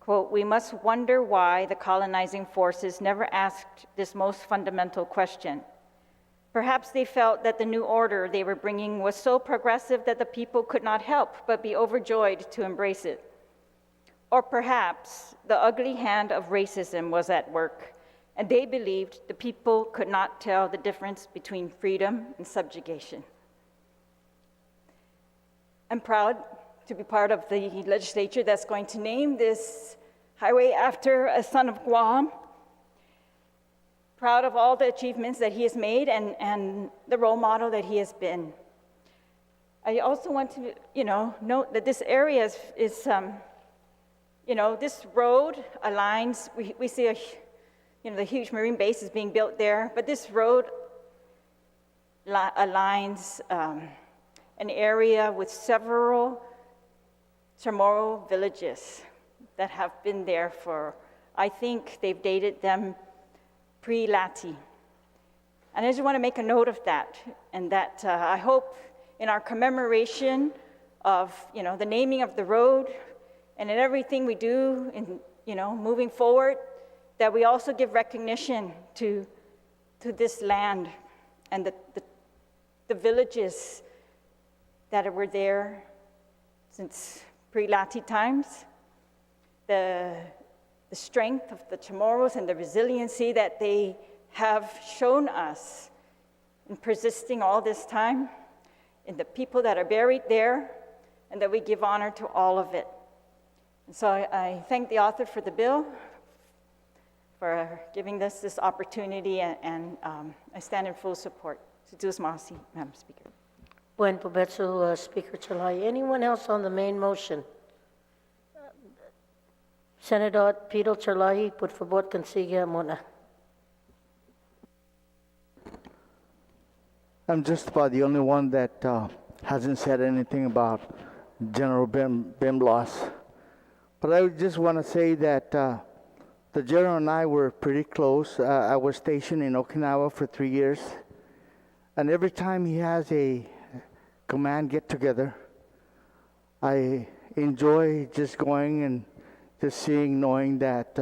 Quote, "We must wonder why the colonizing forces never asked this most fundamental question. Perhaps they felt that the new order they were bringing was so progressive that the people could not help but be overjoyed to embrace it. Or perhaps the ugly hand of racism was at work, and they believed the people could not tell the difference between freedom and subjugation. I'm proud to be part of the legislature that's going to name this highway after a son of Guam. Proud of all the achievements that he has made and the role model that he has been. I also want to, note that this area is this road aligns, we see the huge Marine base is being built there, but this road aligns an area with several Chamorro villages that have been there for, I think they've dated them pre-Lati. And I just want to make a note of that, and that I hope in our commemoration of, the naming of the road, and in everything we do in, moving forward, that we also give recognition to this land and the villages that were there since pre-Lati times, the strength of the Chamorros and the resiliency that they have shown us in persisting all this time, in the people that are buried there, and that we give honor to all of it. And so I thank the author for the bill, for giving us this opportunity, and I stand in full support. Tutus Mahasi, Madam Speaker. Buen provecho, Speaker Chalahi. Anyone else on the main motion? Senator Pito Chalahi, por favor, consigue muna. I'm just about the only one that hasn't said anything about General Bemblas. But I just want to say that the General and I were pretty close. I was stationed in Okinawa for 3 years. And every time he has a command get-together, I enjoy just going and just seeing, knowing that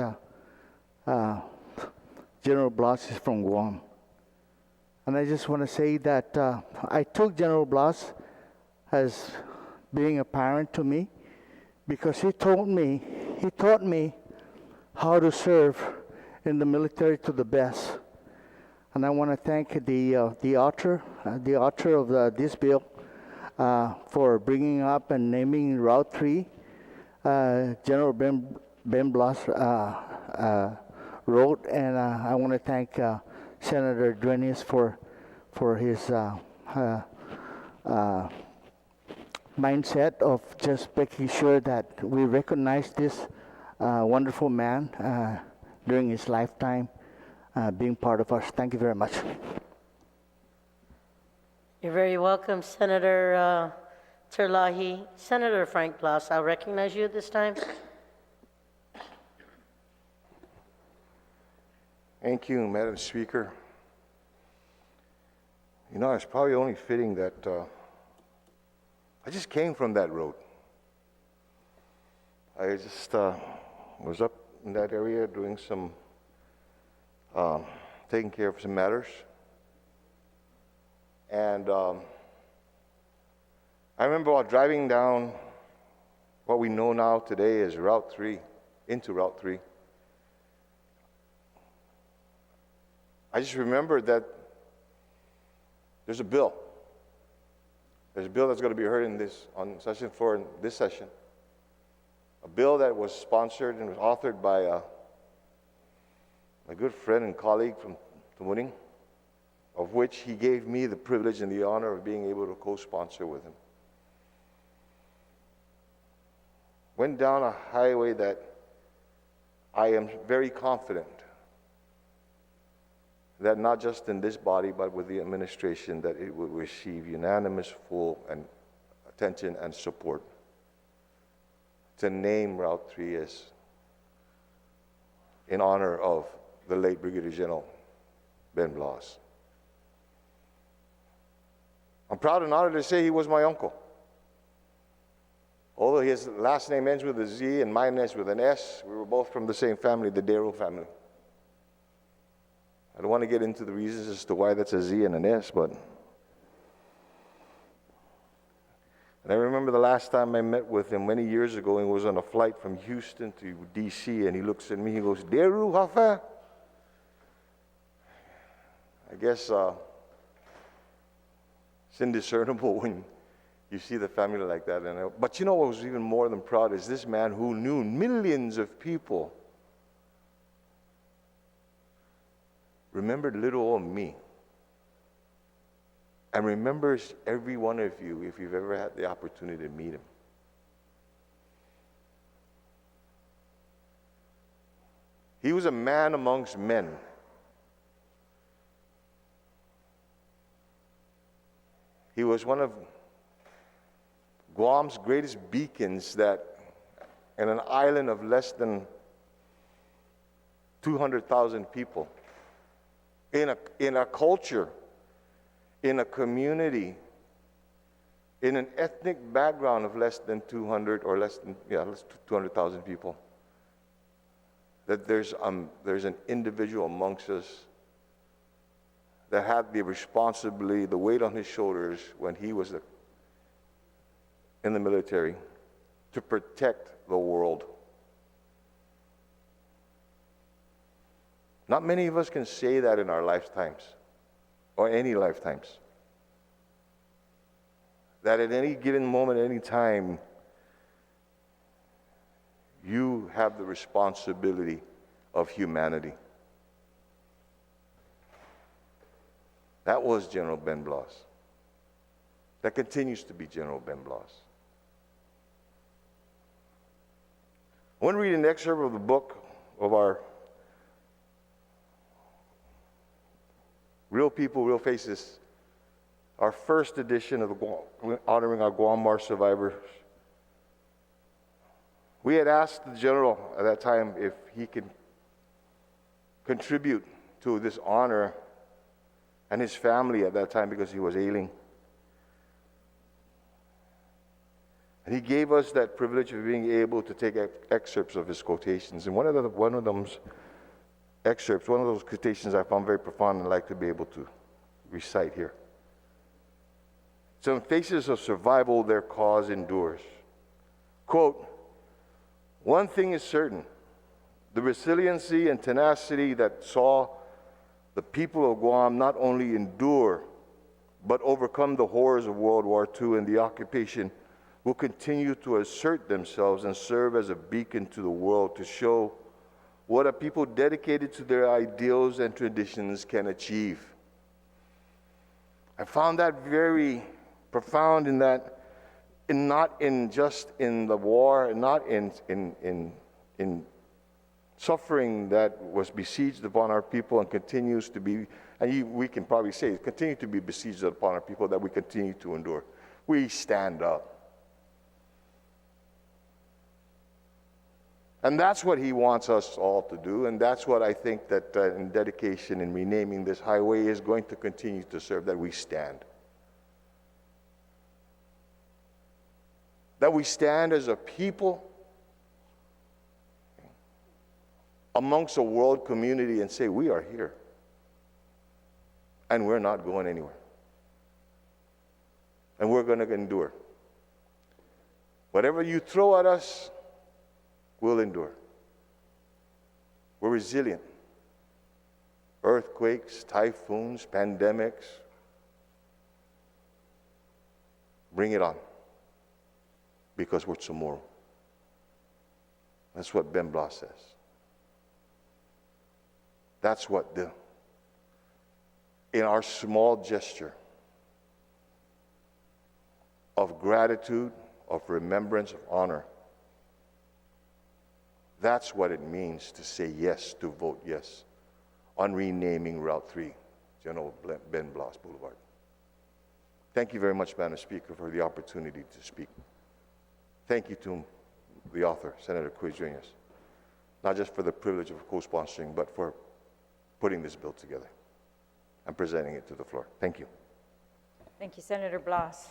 General Blas is from Guam. And I just want to say that I took General Blas as being a parent to me, because he taught me how to serve in the military to the best. And I want to thank the author of this bill for bringing up and naming Route 3, General Ben Blas wrote, and I want to thank Senator Duenas for his mindset of just making sure that we recognize this wonderful man during his lifetime being part of us. Thank you very much. You're very welcome, Senator Terlahi. Senator Frank Blas, I'll recognize you this time. Thank you, Madam Speaker. It's probably only fitting that I just came from that road. I just was up in that area doing some, taking care of some matters. And I remember while driving down what we know now today as Route 3, into Route 3, I just remembered that there's a bill. There's a bill that's going to be heard on session 4 in this session. A bill that was sponsored and was authored by my good friend and colleague from Tumuning, of which he gave me the privilege and the honor of being able to co-sponsor with him. Went down a highway that I am very confident that not just in this body, but with the administration, that it will receive unanimous, full and attention and support to name Route 3 as in honor of the late Brigadier General Ben Blas. I'm proud and honored to say he was my uncle. Although his last name ends with a Z and mine ends with an S, we were both from the same family, the Darrow family. I don't want to get into the reasons as to why that's a Z and an S, but... And I remember remember the last time I met with him many years ago. He was on a flight from Houston to D.C., and he looks at me, he goes, Deru, Hafa? I guess it's indiscernible when you see the family like that. But you know what was even more than proud is this man who knew millions of people remembered little old me. And remembers every one of you if you've ever had the opportunity to meet him. He was a man amongst men. He was one of Guam's greatest beacons that in an island of less than 200,000 people, in a culture, in a community, in an ethnic background of less than 200 or less than 200,000 people, that there's an individual amongst us that had the responsibility, the weight on his shoulders when he was in the military to protect the world. Not many of us can say that in our lifetimes, or any lifetimes. That at any given moment, any time, you have the responsibility of humanity. That was General Ben Blas. That continues to be General Ben Blas. I want to read an excerpt of the book of our Real People, Real Faces, our first edition of the Guam, honoring our Guam War survivors. We had asked the general at that time if he could contribute to this honor, and his family at that time because he was ailing. And he gave us that privilege of being able to take excerpts of his quotations. And one of those excerpts, one of those quotations I found very profound and I'd like to be able to recite here. So in faces of survival, their cause endures. Quote, one thing is certain, the resiliency and tenacity that saw the people of Guam not only endure, but overcome the horrors of World War II and the occupation will continue to assert themselves and serve as a beacon to the world to show what a people dedicated to their ideals and traditions can achieve. I found that very profound in that, not in just in the war, not in suffering that was besieged upon our people and continues to be, and we can probably say, continue to be besieged upon our people, that we continue to endure. We stand up. And that's what he wants us all to do, and that's what I think that in dedication and renaming this highway is going to continue to serve, that we stand. That we stand as a people amongst a world community and say, we are here, and we're not going anywhere. And we're going to endure. Whatever you throw at us, we'll endure. We're resilient. Earthquakes, typhoons, pandemics. Bring it on. Because we're tomorrow. That's what Ben Blas says. That's what in our small gesture of gratitude, of remembrance, of honor, that's what it means to say yes, to vote yes on renaming Route 3, General Ben Blas Boulevard. Thank you very much, Madam Speaker, for the opportunity to speak. Thank you to the author, Senator Quiz Jr., not just for the privilege of co-sponsoring, but for putting this bill together and presenting it to the floor. Thank you. Thank you, Senator Blas.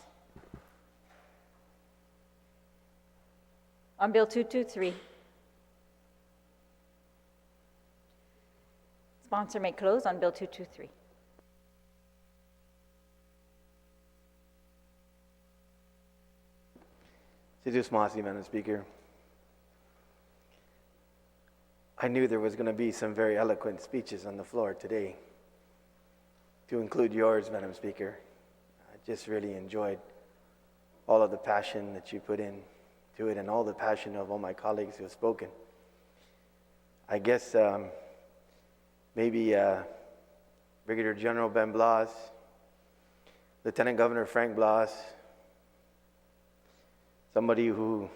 On Bill 223. Sponsor may close on Bill 223. Sidus Masi, Madam Speaker. I knew there was going to be some very eloquent speeches on the floor today, to include yours, Madam Speaker. I just really enjoyed all of the passion that you put into it and all the passion of all my colleagues who have spoken. I guess maybe Brigadier General Ben Blas, Lieutenant Governor Frank Blas, somebody who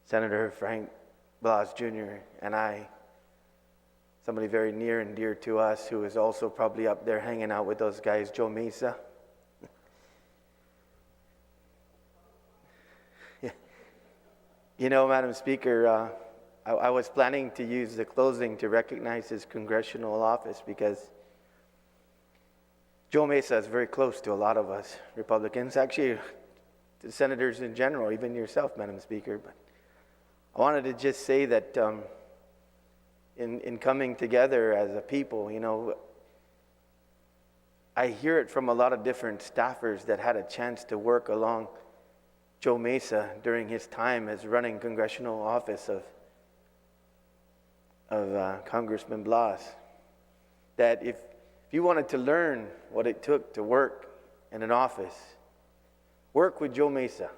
Senator Frank Blas Jr. and I, somebody very near and dear to us who is also probably up there hanging out with those guys, Joe Mesa. You know, Madam Speaker, I was planning to use the closing to recognize his congressional office because Joe Mesa is very close to a lot of us Republicans, actually to senators in general, even yourself, Madam Speaker. But I wanted to just say that in coming together as a people, you know, I hear it from a lot of different staffers that had a chance to work along Joe Mesa during his time as running congressional office of Congressman Blas, that if you wanted to learn what it took to work in an office, work with Joe Mesa.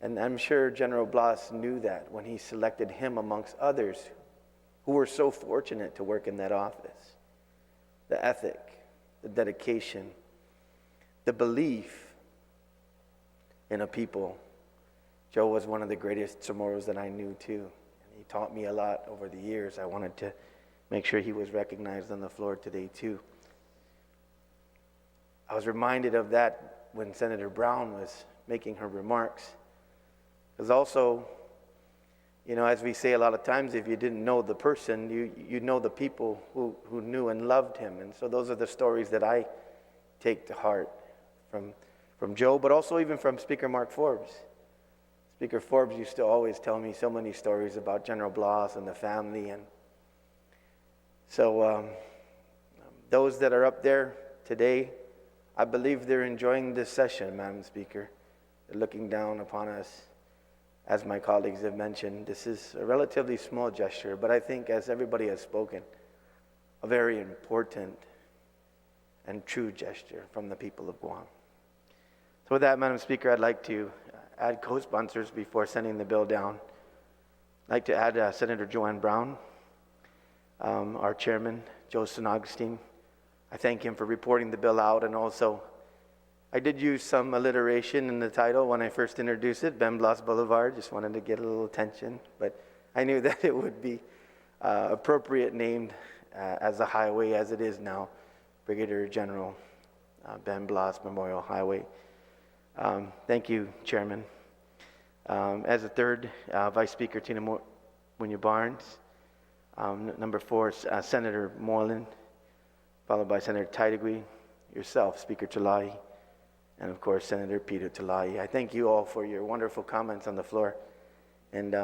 And I'm sure General Blas knew that when he selected him amongst others who were so fortunate to work in that office. The ethic, the dedication, the belief in a people. Joe was one of the greatest Somoros that I knew too. And he taught me a lot over the years. I wanted to make sure he was recognized on the floor today too. I was reminded of that when Senator Brown was making her remarks. Because also, you know, as we say a lot of times, if you didn't know the person, you know the people who knew and loved him. And so those are the stories that I take to heart from Joe, but also even from Speaker Mark Forbes. Speaker Forbes used to always tell me so many stories about General Blas and the family. And so those that are up there today, I believe they're enjoying this session, Madam Speaker. They're looking down upon us. As my colleagues have mentioned, this is a relatively small gesture, but I think, as everybody has spoken, a very important and true gesture from the people of Guam. So with that, Madam Speaker, I'd like to add co-sponsors before sending the bill down. I'd like to add Senator Joanne Brown, our chairman, Joe San Augustine. I thank him for reporting the bill out, and also I did use some alliteration in the title when I first introduced it, Ben Blas Boulevard. Just wanted to get a little attention, but I knew that it would be appropriate named as a highway as it is now, Brigadier General Ben Blas Memorial Highway. Thank you, Chairman. As a third, Vice Speaker Tina Munya Barnes. Number 4, Senator Moreland, followed by Senator Taitigui, yourself, Speaker Talai, and of course, Senator Peter Talai. I thank you all for your wonderful comments on the floor. And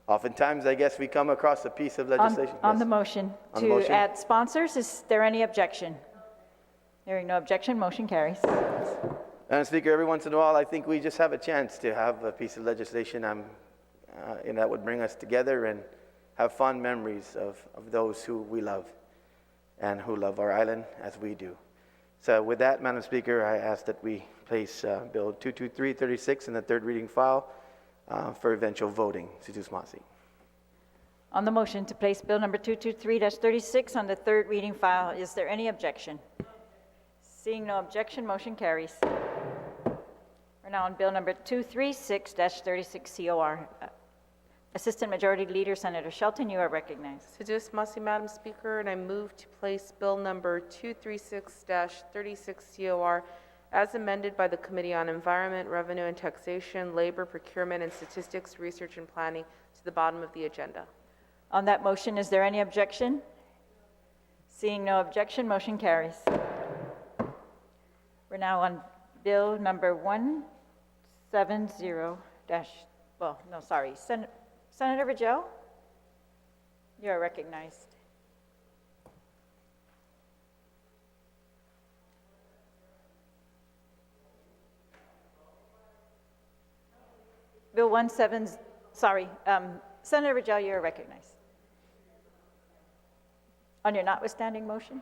oftentimes, I guess we come across a piece of legislation. On Yes. the motion On the to motion? add sponsors, is there any objection? Hearing no objection, motion carries. Madam Speaker, every once in a while, I think we just have a chance to have a piece of legislation and that would bring us together and have fond memories of those who we love and who love our island as we do. So with that, Madam Speaker, I ask that we place Bill 22336 in the third reading file for eventual voting. Sidus Masi. On the motion to place Bill number 223-36 on the third reading file, is there any objection? Seeing no objection, motion carries. We're now on Bill number 236-36 COR. Assistant Majority Leader Senator Shelton, you are recognized. Sidus Masi, Madam Speaker, and I move to place Bill number 236-36 COR as amended by the Committee on Environment, Revenue and Taxation, Labor, Procurement and Statistics, Research and Planning to the bottom of the agenda. On that motion, is there any objection? Seeing no objection, motion carries. We're now on Bill number 170 Senator Vigil, you are recognized. Bill 17, Senator Rajal, you are recognized. On your notwithstanding motion?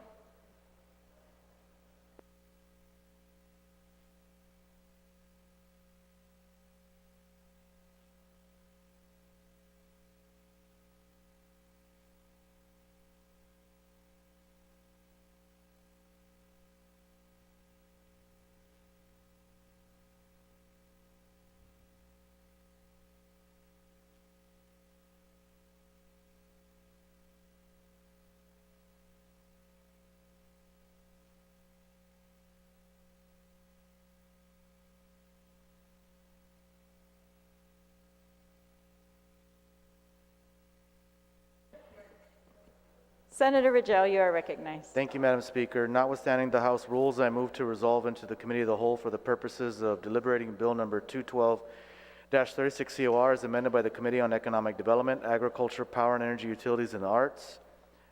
Senator Rajal, you are recognized. Thank you, Madam Speaker. Notwithstanding the House rules, I move to resolve into the Committee of the Whole for the purposes of deliberating Bill number 212-36 COR as amended by the Committee on Economic Development, Agriculture, Power and Energy Utilities, and the Arts,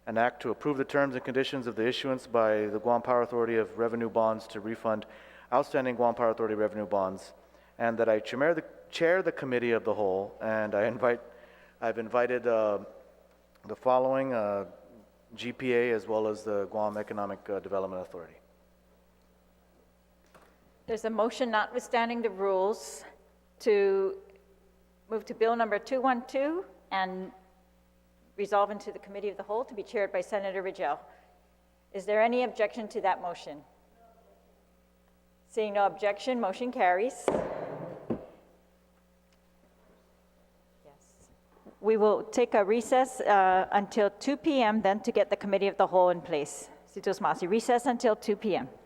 an act to approve the terms and conditions of the issuance by the Guam Power Authority of revenue bonds to refund outstanding Guam Power Authority revenue bonds, and that I chair the Committee of the Whole, and I've invited the following GPA as well as the Guam Economic Development Authority. There's a motion notwithstanding the rules to move to Bill number 212 and resolve into the Committee of the Whole to be chaired by Senator Rajal. Is there any objection to that motion? Seeing no objection, motion carries. We will take a recess until 2 p.m. then to get the Committee of the Whole in place. Recess until 2 p.m.